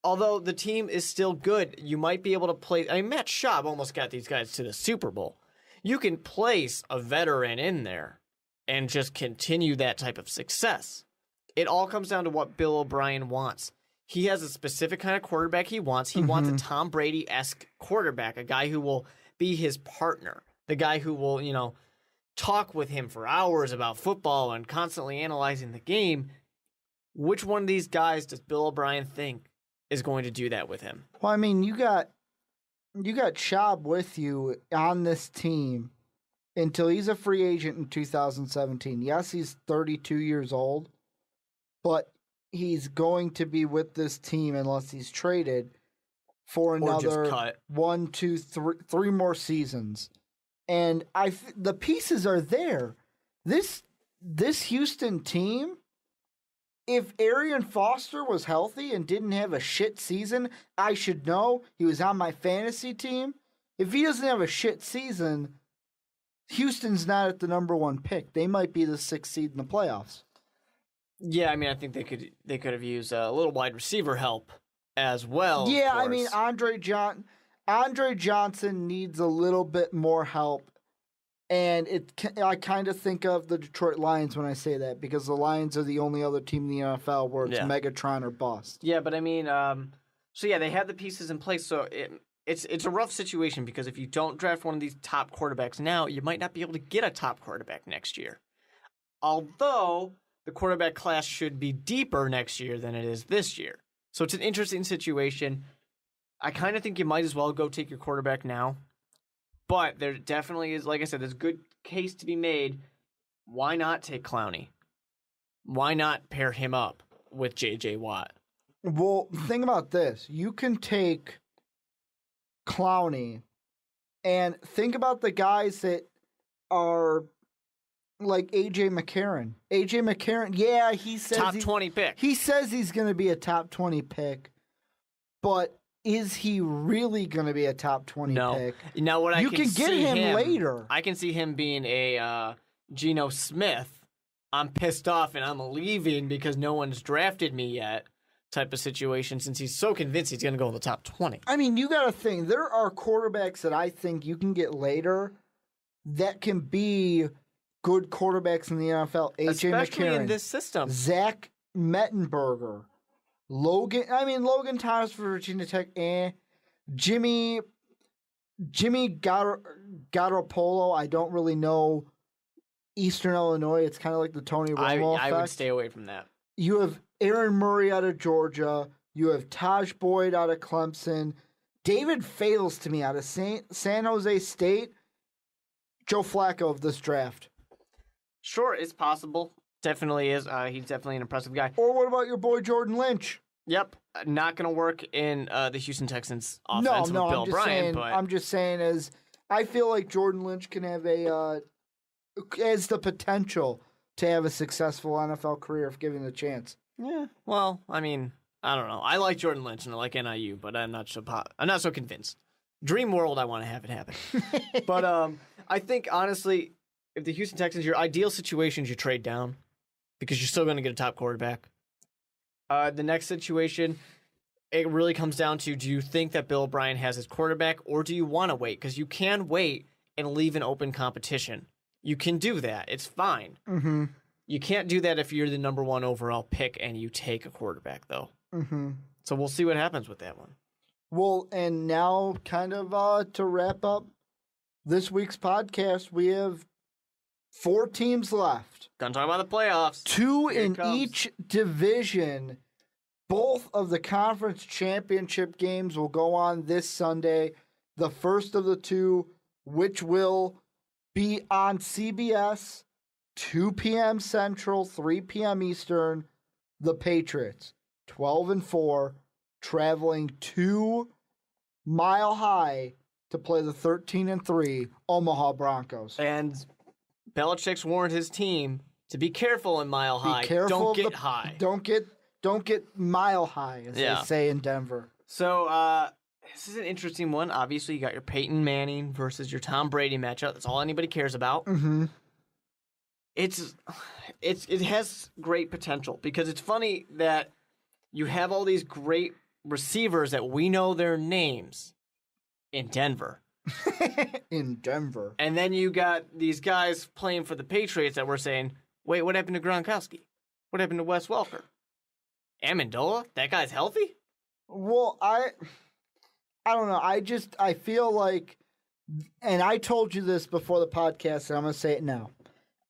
Although the team is still good, you might be able to play... Matt Schaub almost got these guys to the Super Bowl. You can place a veteran in there and just continue that type of success. It all comes down to what Bill O'Brien wants. He has a specific kind of quarterback he wants. He wants a Tom Brady-esque quarterback, a guy who will be his partner, the guy who will, talk with him for hours about football and constantly analyzing the game. Which one of these guys does Bill O'Brien think is going to do that with him? Well, you got Schaub with you on this team until he's a free agent in 2017. Yes, he's 32 years old, but he's going to be with this team unless he's traded for another 1, 2, 3 more seasons. And the pieces are there. This Houston team, if Arian Foster was healthy and didn't have a shit season, I should know. He was on my fantasy team. If he doesn't have a shit season, Houston's not at the number 1 pick. They might be the 6th seed in the playoffs. Yeah, I think they could have used a little wide receiver help as well. Yeah, Andre Johnson needs a little bit more help, and I kind of think of the Detroit Lions when I say that because the Lions are the only other team in the NFL where it's Megatron or bust. Yeah, but they have the pieces in place, so it's a rough situation because if you don't draft one of these top quarterbacks now, you might not be able to get a top quarterback next year. Although the quarterback class should be deeper next year than it is this year. So it's an interesting situation. I kind of think you might as well go take your quarterback now. But there definitely is, like I said, there's a good case to be made. Why not take Clowney? Why not pair him up with J.J. Watt? Well, think about this. You can take Clowney and think about the guys that are like A.J. McCarron. A.J. McCarron, yeah, he says... Top 20 pick. He says he's going to be a top 20 pick, but is he really going to be a top 20 pick? Now, what you can get him later. I can see him being a Geno Smith. I'm pissed off and I'm leaving because no one's drafted me yet type of situation since he's so convinced he's going to go in the top 20. You got to think. There are quarterbacks that I think you can get later that can be good quarterbacks in the NFL. A.J. Especially McCarron. in this system. Zach Mettenberger. Logan Thomas for Virginia Tech, Jimmy Garoppolo, I don't really know Eastern Illinois. It's kind of like the Tony Romo effect. I would stay away from that. You have Aaron Murray out of Georgia. You have Taj Boyd out of Clemson. David Fales to me out of San Jose State. Joe Flacco of this draft. Sure, it's possible. Definitely is. He's definitely an impressive guy. Or what about your boy Jordan Lynch? Yep. Not going to work in the Houston Texans offense with Bill O'Brien. I'm just saying as I feel like Jordan Lynch can have has the potential to have a successful NFL career if given the chance. Yeah. Well, I mean, I don't know. I like Jordan Lynch and I like NIU, but I'm not so convinced. Dream world, I want to have it happen. But I think honestly, if the Houston Texans, your ideal situation is you trade down because you're still going to get a top quarterback. The next situation, it really comes down to, do you think that Bill O'Brien has his quarterback, or do you want to wait? Because you can wait and leave an open competition. You can do that. It's fine. Mm-hmm. You can't do that if you're the number 1 overall pick and you take a quarterback, though. Mm-hmm. So we'll see what happens with that one. Well, and now kind of to wrap up this week's podcast, we have 4 teams left. Gonna talk about the playoffs. 2 in each division. Both of the conference championship games will go on this Sunday. The first of the 2, which will be on CBS, 2 p.m. Central, 3 p.m. Eastern. The Patriots, 12-4, traveling to Mile High to play the 13-3 Omaha Broncos. And Belichick's warned his team to be careful in Mile High. Don't get high. Don't get mile high, as they say in Denver. So this is an interesting one. Obviously, you got your Peyton Manning versus your Tom Brady matchup. That's all anybody cares about. Mm-hmm. It has great potential because it's funny that you have all these great receivers that we know their names in Denver. In Denver. And then you got these guys playing for the Patriots that were saying, wait, what happened to Gronkowski? What happened to Wes Welker? Amendola? That guy's healthy? Well, I don't know. I feel like, and I told you this before the podcast, and I'm going to say it now.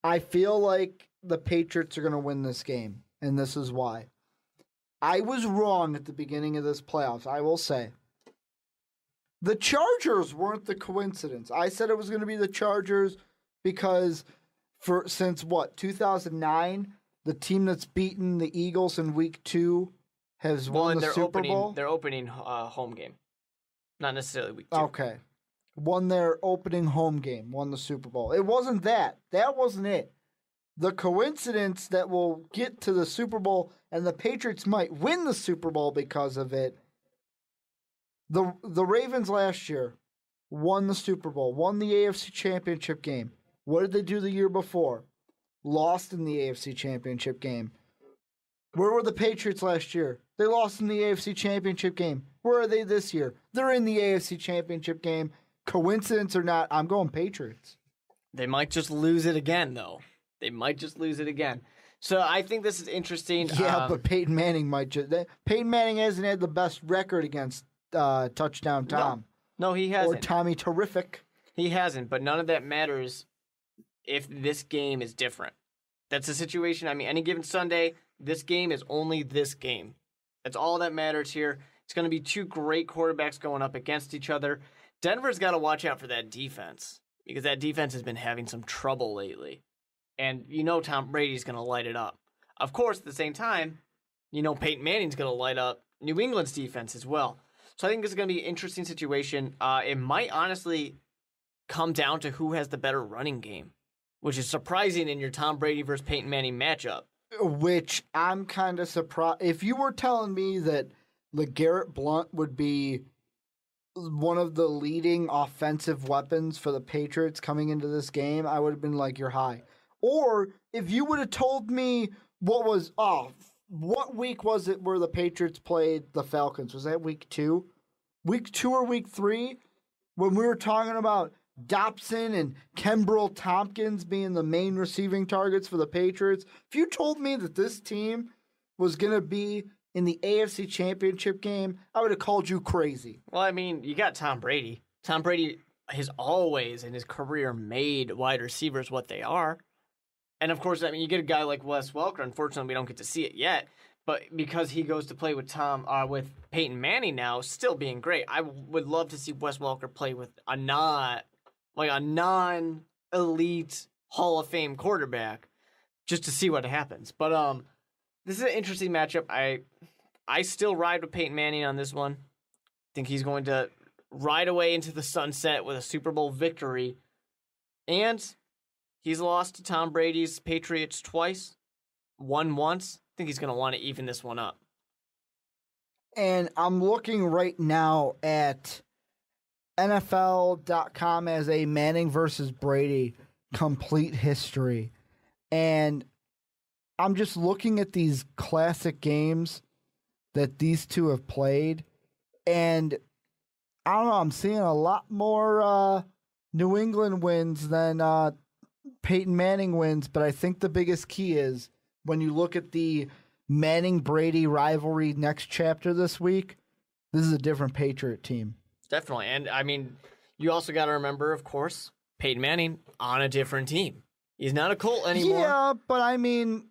I feel like the Patriots are going to win this game, and this is why. I was wrong at the beginning of this playoffs, I will say. The Chargers weren't the coincidence. I said it was going to be the Chargers because since 2009, the team that's beaten the Eagles in week 2 has won the Super Bowl. Their opening home game. Not necessarily week 2. Okay. Won their opening home game, won the Super Bowl. It wasn't that. That wasn't it. The coincidence that we'll get to the Super Bowl and the Patriots might win the Super Bowl because of it. The Ravens last year won the Super Bowl, won the AFC Championship game. What did they do the year before? Lost in the AFC Championship game. Where were the Patriots last year? They lost in the AFC Championship game. Where are they this year? They're in the AFC Championship game. Coincidence or not, I'm going Patriots. They might just lose it again, though. They might just lose it again. So I think this is interesting. Yeah, but Peyton Manning might just... Peyton Manning hasn't had the best record against Touchdown Tom. No, he hasn't. Or Tommy Terrific. He hasn't, but none of that matters if this game is different. That's the situation. I mean, any given Sunday, this game is only this game. That's all that matters here. It's going to be 2 great quarterbacks going up against each other. Denver's got to watch out for that defense because that defense has been having some trouble lately. And you know Tom Brady's going to light it up. Of course, at the same time, you know Peyton Manning's going to light up New England's defense as well. So I think this is going to be an interesting situation. It might honestly come down to who has the better running game, which is surprising in your Tom Brady versus Peyton Manning matchup. Which I'm kind of surprised. If you were telling me that LeGarrette Blount would be one of the leading offensive weapons for the Patriots coming into this game, I would have been like, you're high. Or if you would have told me what week was it where the Patriots played the Falcons? Was that week 2? Week 2 or week 3? When we were talking about Dobson and Kenbrell Tompkins being the main receiving targets for the Patriots. If you told me that this team was going to be in the AFC Championship game, I would have called you crazy. Well, I mean, you got Tom Brady. Tom Brady has always in his career made wide receivers what they are. And, of course, I mean, you get a guy like Wes Welker. Unfortunately, we don't get to see it yet. But because he goes to play with with Peyton Manning now, still being great, I would love to see Wes Welker play with a non-elite Hall of Fame quarterback just to see what happens. But this is an interesting matchup. I still ride with Peyton Manning on this one. I think he's going to ride away into the sunset with a Super Bowl victory. And he's lost to Tom Brady's Patriots twice, won once. I think he's going to want to even this one up. And I'm looking right now at NFL.com as a Manning versus Brady complete history. And I'm just looking at these classic games that these two have played. And I don't know, I'm seeing a lot more New England wins than Peyton Manning wins. But I think the biggest key is when you look at the Manning-Brady rivalry next chapter this week, this is a different Patriot team. Definitely. And, I mean, you also got to remember, of course, Peyton Manning on a different team. He's not a Colt anymore. Yeah, but I mean,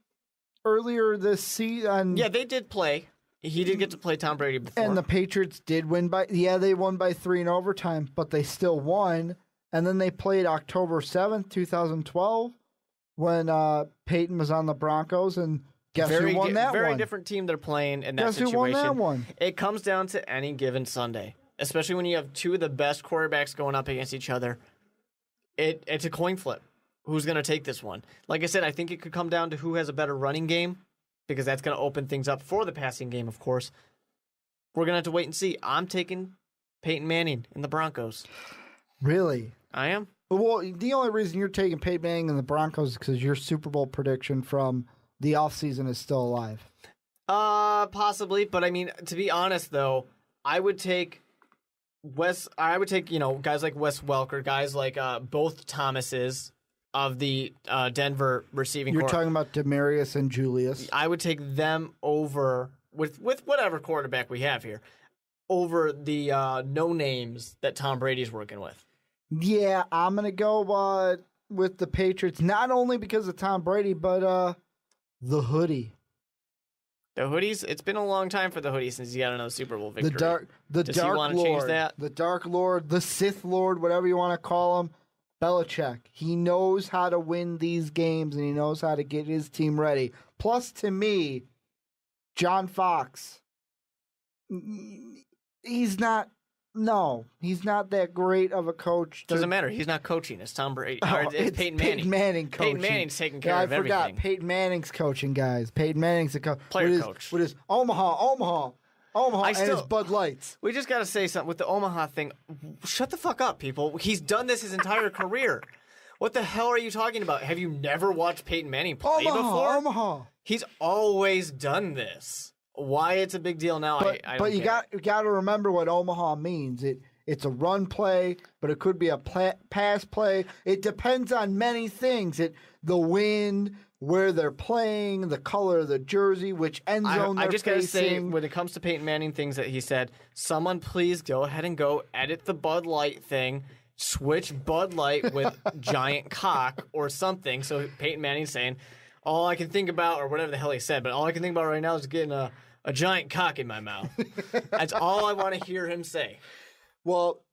earlier this season... Yeah, they did play. He did get to play Tom Brady before. And the Patriots did win by... Yeah, they won by 3 in overtime, but they still won. And then they played October 7th, 2012, when Peyton was on the Broncos, and guess who won that one? Very different team they're playing in that situation. Guess who won that one? It comes down to any given Sunday, especially when you have two of the best quarterbacks going up against each other. It's a coin flip. Who's going to take this one? Like I said, I think it could come down to who has a better running game, because that's going to open things up for the passing game, of course. We're going to have to wait and see. I'm taking Peyton Manning in the Broncos. Really? I am. Well, the only reason you're taking Peyton Manning in the Broncos is because your Super Bowl prediction from the offseason is still alive. Possibly, but I mean, to be honest though, I would take guys like Wes Welker, guys like both Thomases of the Denver receiving corps. You're talking about Demarius and Julius. I would take them over with whatever quarterback we have here over the no names that Tom Brady's working with. Yeah, I'm going to go with the Patriots, not only because of Tom Brady, but the hoodie. The hoodies, it's been a long time for the hoodie since he got another Super Bowl victory. The Does Dark he want to Lord, change that? The Dark Lord, the Sith Lord, whatever you want to call him, Belichick. He knows how to win these games, and he knows how to get his team ready. Plus, to me, John Fox, he's not that great of a coach. Doesn't matter. He's not coaching. It's Tom Brady. It's Peyton Manning. Peyton Manning coaching. Peyton Manning's taking care of everything. I forgot. Peyton Manning's coaching, guys. Peyton Manning's the coach. Coach. With his Omaha, and his Bud Lights. We just got to say something with the Omaha thing. Shut the fuck up, people. He's done this his entire career. What the hell are you talking about? Have you never watched Peyton Manning play before? Omaha. He's always done this. Why it's a big deal now, I don't But you care. got to remember what Omaha means. It's a run play, but it could be a pass play. It depends on many things. The wind, where they're playing, the color of the jersey, which end zone they're I just got to say, facing. when it comes to Peyton Manning things that he said, someone please go ahead and go edit the Bud Light thing, switch Bud Light with giant cock or something. So Peyton Manning's saying, all I can think about, or whatever the hell he said, but all I can think about right now is getting a giant cock in my mouth. That's all I want to hear him say. Well,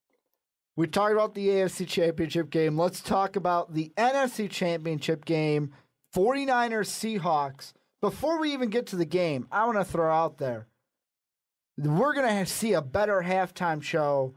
we talked about the AFC Championship game. Let's talk about the NFC Championship game, 49ers Seahawks. Before we even get to the game, I want to throw out there, we're going to see a better halftime show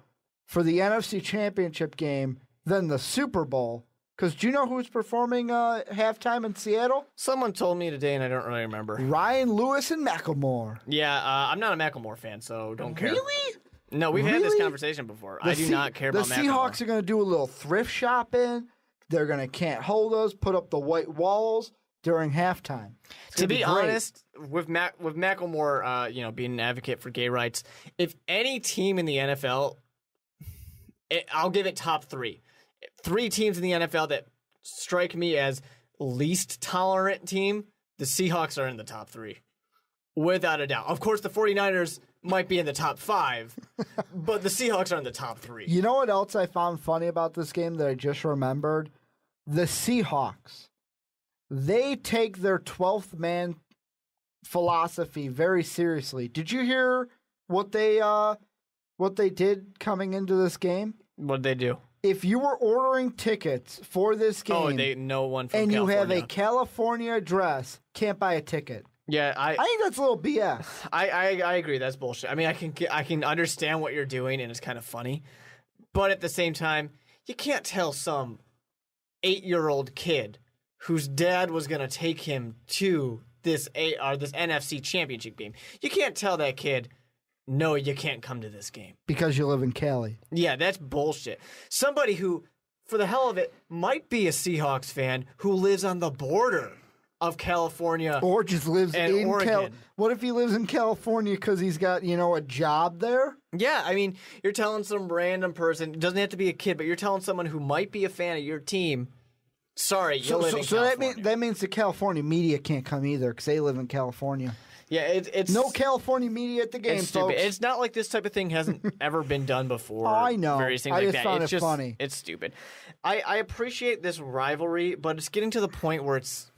for the NFC Championship game than the Super Bowl. Because do you know who's performing halftime in Seattle? Someone told me today, and I don't really remember. Ryan Lewis and Macklemore. Yeah, I'm not a Macklemore fan, so don't care. Really? No, we've had this conversation before. I do not care about Macklemore. The Seahawks are going to do a little thrift shopping. They're going to can't hold us, put up the white walls during halftime. To be honest, with Macklemore, being an advocate for gay rights, if any team in the NFL, I'll give it top 3. 3 teams in the NFL that strike me as least tolerant team, the Seahawks are in the top 3. Without a doubt. Of course, the 49ers might be in the top 5, but the Seahawks are in the top 3. You know what else I found funny about this game that I just remembered? The Seahawks. They take their 12th man philosophy very seriously. Did you hear what they did coming into this game? What'd they do? If you were ordering tickets for this game, no one from and California. You have a California address, can't buy a ticket. Yeah, I think that's a little BS. I agree. That's bullshit. I mean, I can understand what you're doing, and it's kind of funny, but at the same time, you can't tell some 8-year-old kid whose dad was gonna take him to this NFC Championship game. You can't tell that kid, no, you can't come to this game Because you live in Cali. Yeah, that's bullshit. Somebody who, for the hell of it, might be a Seahawks fan who lives on the border of California Or just lives and in Oregon. What if he lives in California because he's got, a job there? Yeah, I mean, you're telling some random person, it doesn't have to be a kid, but you're telling someone who might be a fan of your team, sorry, you live in California. So that means the California media can't come either because they live in California. Yeah, it's no California media at the game, it's stupid. folks. It's not like this type of thing hasn't ever been done before. Oh, I know. Various things I like just that. found It's it funny. It's stupid. I appreciate this rivalry, but it's getting to the point where it's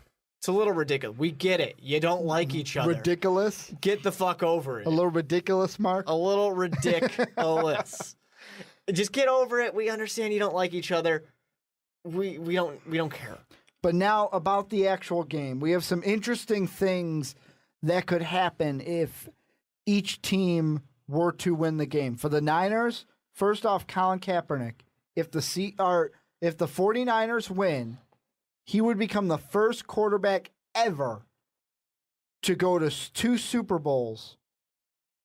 a little ridiculous. We get it. You don't like each other. Ridiculous? Get the fuck over it. A little ridiculous, Mark? A little ridiculous. Just get over it. We understand you don't like each other. We don't care. But now about the actual game. We have some interesting things that could happen if each team were to win the game. For the Niners, first off, Colin Kaepernick, if the 49ers win, he would become the first quarterback ever to go to 2 Super Bowls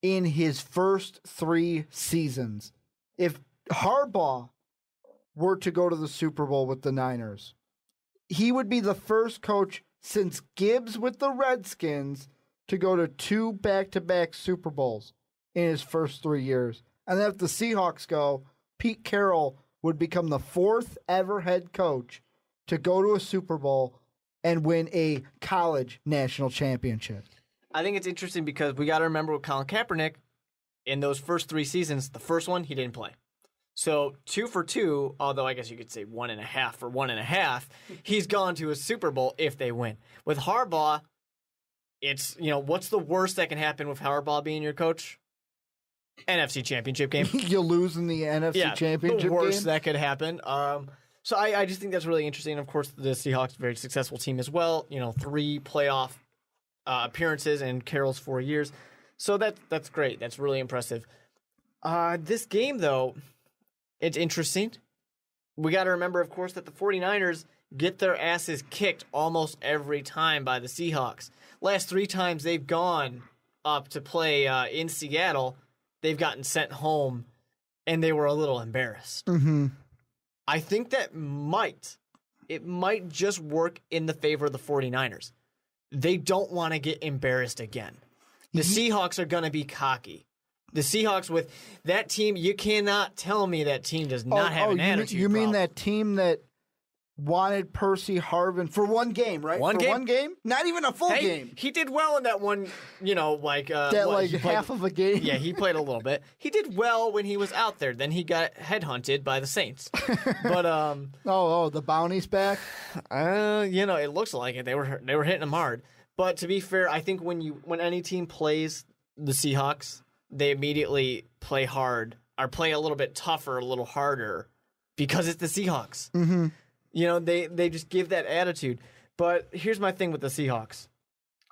in his first 3 seasons. If Harbaugh were to go to the Super Bowl with the Niners, he would be the first coach since Gibbs with the Redskins to go to 2 back-to-back Super Bowls in his first 3 years. And then if the Seahawks go, Pete Carroll would become the 4th ever head coach to go to a Super Bowl and win a college national championship. I think it's interesting because we got to remember with Colin Kaepernick, in those first 3 seasons, the first one, he didn't play. So 2 for 2, although I guess you could say 1.5 for 1.5, he's gone to a Super Bowl if they win. With Harbaugh, it's, what's the worst that can happen with Harbaugh being your coach? NFC Championship game. You lose in the NFC Championship game? The worst that could happen. So I just think that's really interesting. Of course, the Seahawks, very successful team as well. 3 playoff appearances in Carroll's 4 years. So that's great. That's really impressive. This game, though, it's interesting. We got to remember, of course, that the 49ers get their asses kicked almost every time by the Seahawks. Last 3 times they've gone up to play in Seattle, they've gotten sent home, and they were a little embarrassed. Mm-hmm. I think that might just work in the favor of the 49ers. They don't want to get embarrassed again. The Seahawks are going to be cocky. The Seahawks with that team, you cannot tell me that team does not have an attitude You mean problem. that team that wanted Percy Harvin for 1 game, right? One game? Not even a full game. He did well in that one, half of a game. Yeah, he played a little bit. He did well when he was out there. Then he got headhunted by the Saints. But the bounty's back. it looks like it. They were hitting him hard. But to be fair, I think when any team plays the Seahawks, they immediately play hard or play a little bit tougher, a little harder because it's the Seahawks. Mm-hmm. They just give that attitude. But here's my thing with the Seahawks.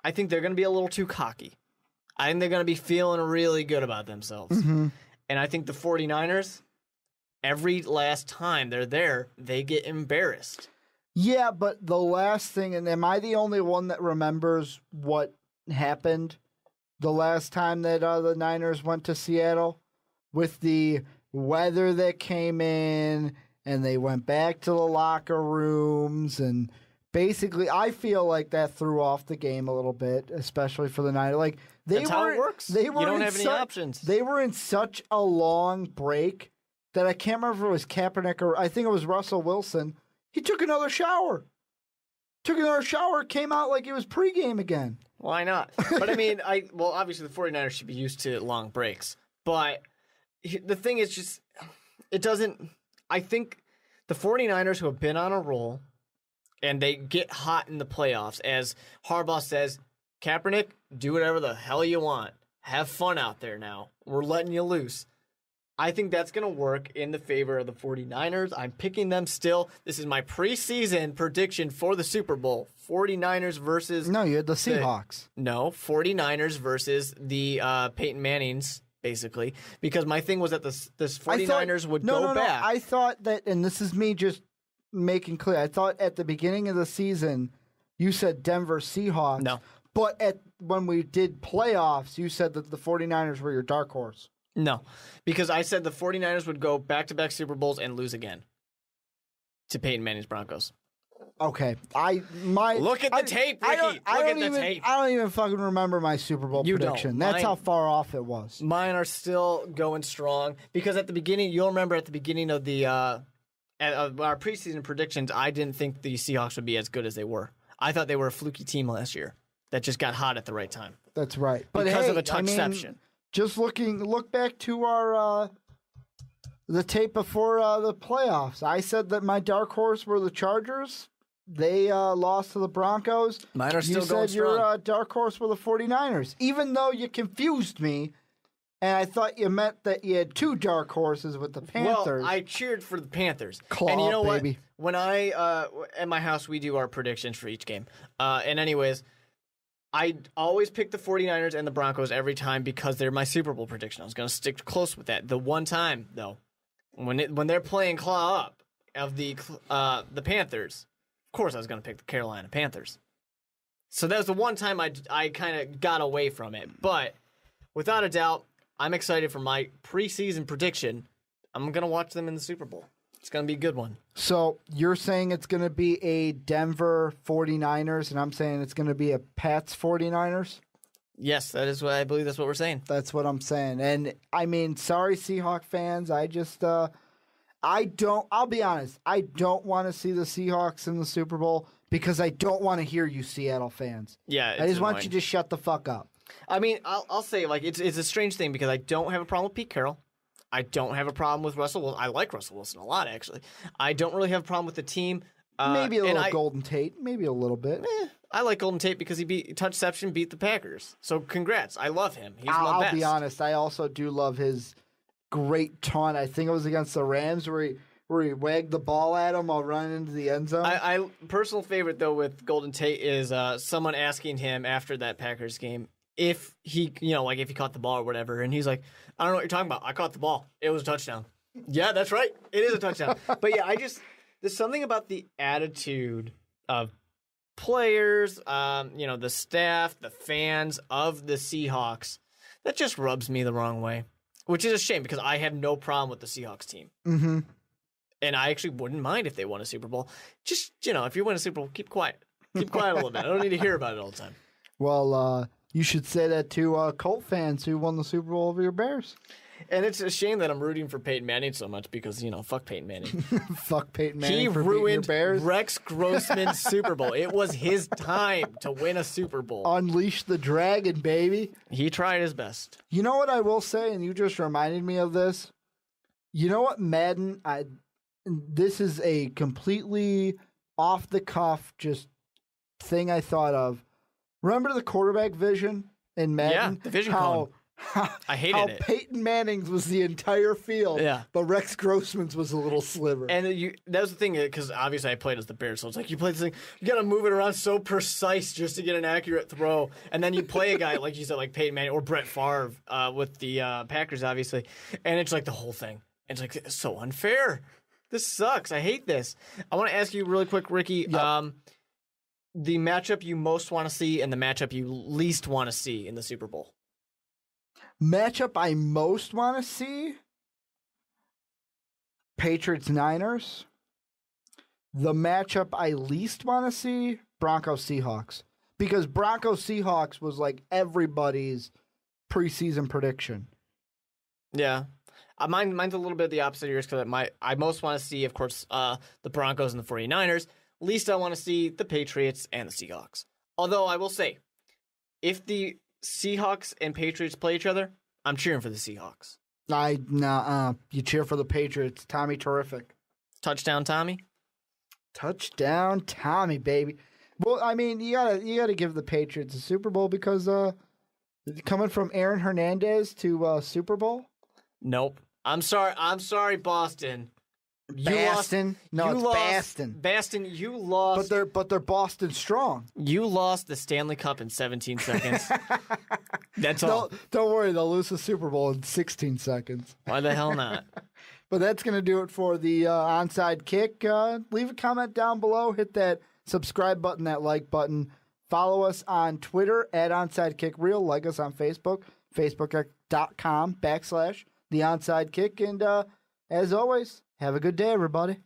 I think they're going to be a little too cocky. I think they're going to be feeling really good about themselves. Mm-hmm. And I think the 49ers, every last time they're there, they get embarrassed. Yeah, but the last thing, and am I the only one that remembers what happened the last time that the Niners went to Seattle? With the weather that came in, and they went back to the locker rooms, and basically, I feel like that threw off the game a little bit, especially for the Niners. That's how it works. You don't have any options. They were in such a long break that I can't remember if it was Kaepernick or I think it was Russell Wilson. He took another shower. Came out like it was pregame again. Why not? But I mean, obviously the 49ers should be used to long breaks. But the thing is just, it doesn't, I think the 49ers who have been on a roll and they get hot in the playoffs, as Harbaugh says, Kaepernick, do whatever the hell you want. Have fun out there now. We're letting you loose. I think that's going to work in the favor of the 49ers. I'm picking them still. This is my preseason prediction for the Super Bowl. 49ers versus... No, you had the Seahawks. 49ers versus the Peyton Mannings, basically. Because my thing was that this 49ers would go back. I thought that, and this is me just making clear, I thought at the beginning of the season, you said Denver Seahawks. No. But when we did playoffs, you said that the 49ers were your dark horse. No, because I said the 49ers would go back-to-back Super Bowls and lose again to Peyton Manning's Broncos. Okay. Look at the tape, Ricky. Look at the tape. I don't even fucking remember my Super Bowl prediction. That's how far off it was. Mine are still going strong because at the beginning, you'll remember at the beginning of of our preseason predictions, I didn't think the Seahawks would be as good as they were. I thought they were a fluky team last year that just got hot at the right time. That's right. But because of a touchception. Just look back to our the tape before the playoffs. I said that my dark horse were the Chargers. They lost to the Broncos. Mine are still going strong. You said your dark horse were the 49ers. Even though you confused me, and I thought you meant that you had two dark horses with the Panthers. Well, I cheered for the Panthers. Claw and you know baby. What? When I at my house, we do our predictions for each game. And anyways, I always pick the 49ers and the Broncos every time because they're my Super Bowl prediction. I was going to stick close with that. The one time, though, when they're playing claw up of the Panthers, of course I was going to pick the Carolina Panthers. So that was the one time I kind of got away from it. But without a doubt, I'm excited for my preseason prediction. I'm going to watch them in the Super Bowl. It's going to be a good one. So you're saying it's going to be a Denver 49ers, and I'm saying it's going to be a Pats 49ers? Yes, that is what I believe. That's what we're saying. That's what I'm saying. And, I mean, sorry, Seahawk fans. I just, I'll be honest. I don't want to see the Seahawks in the Super Bowl because I don't want to hear you Seattle fans. Yeah, I just want you to shut the fuck up. I mean, I'll say, like, it's a strange thing because I don't have a problem with Pete Carroll. I don't have a problem with Russell Wilson. I like Russell Wilson a lot, actually. I don't really have a problem with the team. Maybe a little Golden Tate. Maybe a little bit. I like Golden Tate because he beat the Packers. So congrats. I love him. He's my best. I'll be honest. I also do love his great taunt. I think it was against the Rams where he wagged the ball at him while running into the end zone. I personal favorite, though, with Golden Tate is someone asking him after that Packers game if he, if he caught the ball or whatever. And he's like, I don't know what you're talking about. I caught the ball. It was a touchdown. Yeah, that's right. It is a touchdown. But yeah, there's something about the attitude of players, the staff, the fans of the Seahawks that just rubs me the wrong way, which is a shame because I have no problem with the Seahawks team. Mm-hmm. And I actually wouldn't mind if they won a Super Bowl. Just, if you win a Super Bowl, keep quiet. Keep quiet a little bit. I don't need to hear about it all the time. Well, you should say that to Colt fans who won the Super Bowl over your Bears. And it's a shame that I'm rooting for Peyton Manning so much because, fuck Peyton Manning. Fuck Peyton Manning he for beating your ruined Bears. Rex Grossman's Super Bowl. It was his time to win a Super Bowl. Unleash the dragon, baby. He tried his best. You know what I will say, and you just reminded me of this? You know what, Madden, this is a completely off-the-cuff just thing I thought of. Remember the quarterback vision in Madden? Yeah, the vision cone. I hated it. Peyton Manning's was the entire field, but Rex Grossman's was a little sliver. And that was the thing, because obviously I played as the Bears, so it's like you play this thing, you got to move it around so precise just to get an accurate throw. And then you play a guy, like you said, like Peyton Manning or Brett Favre with the Packers, obviously, and it's like the whole thing. It's like, it's so unfair. This sucks. I hate this. I want to ask you really quick, Ricky, the matchup you most want to see and the matchup you least want to see in the Super Bowl. Matchup I most want to see? Patriots-Niners. The matchup I least want to see? Broncos-Seahawks. Because Broncos-Seahawks was like everybody's preseason prediction. Yeah. Mine's a little bit the opposite of yours because I most want to see, of course, the Broncos and the 49ers. Least I want to see the Patriots and the Seahawks. Although I will say, if the Seahawks and Patriots play each other, I'm cheering for the Seahawks. You cheer for the Patriots. Tommy terrific. Touchdown Tommy? Touchdown Tommy, baby. Well, I mean, you gotta give the Patriots a Super Bowl because coming from Aaron Hernandez to Super Bowl? Nope. I'm sorry, Boston. Baston? No, it's Baston. Baston, you lost. But they're Boston strong. You lost the Stanley Cup in 17 seconds. That's all. Don't worry, they'll lose the Super Bowl in 16 seconds. Why the hell not? But that's going to do it for the Onside Kick. Leave a comment down below. Hit that subscribe button, that like button. Follow us on Twitter at OnsideKickReal. Like us on Facebook, facebook.com/The Onside Kick. And as always, have a good day, everybody.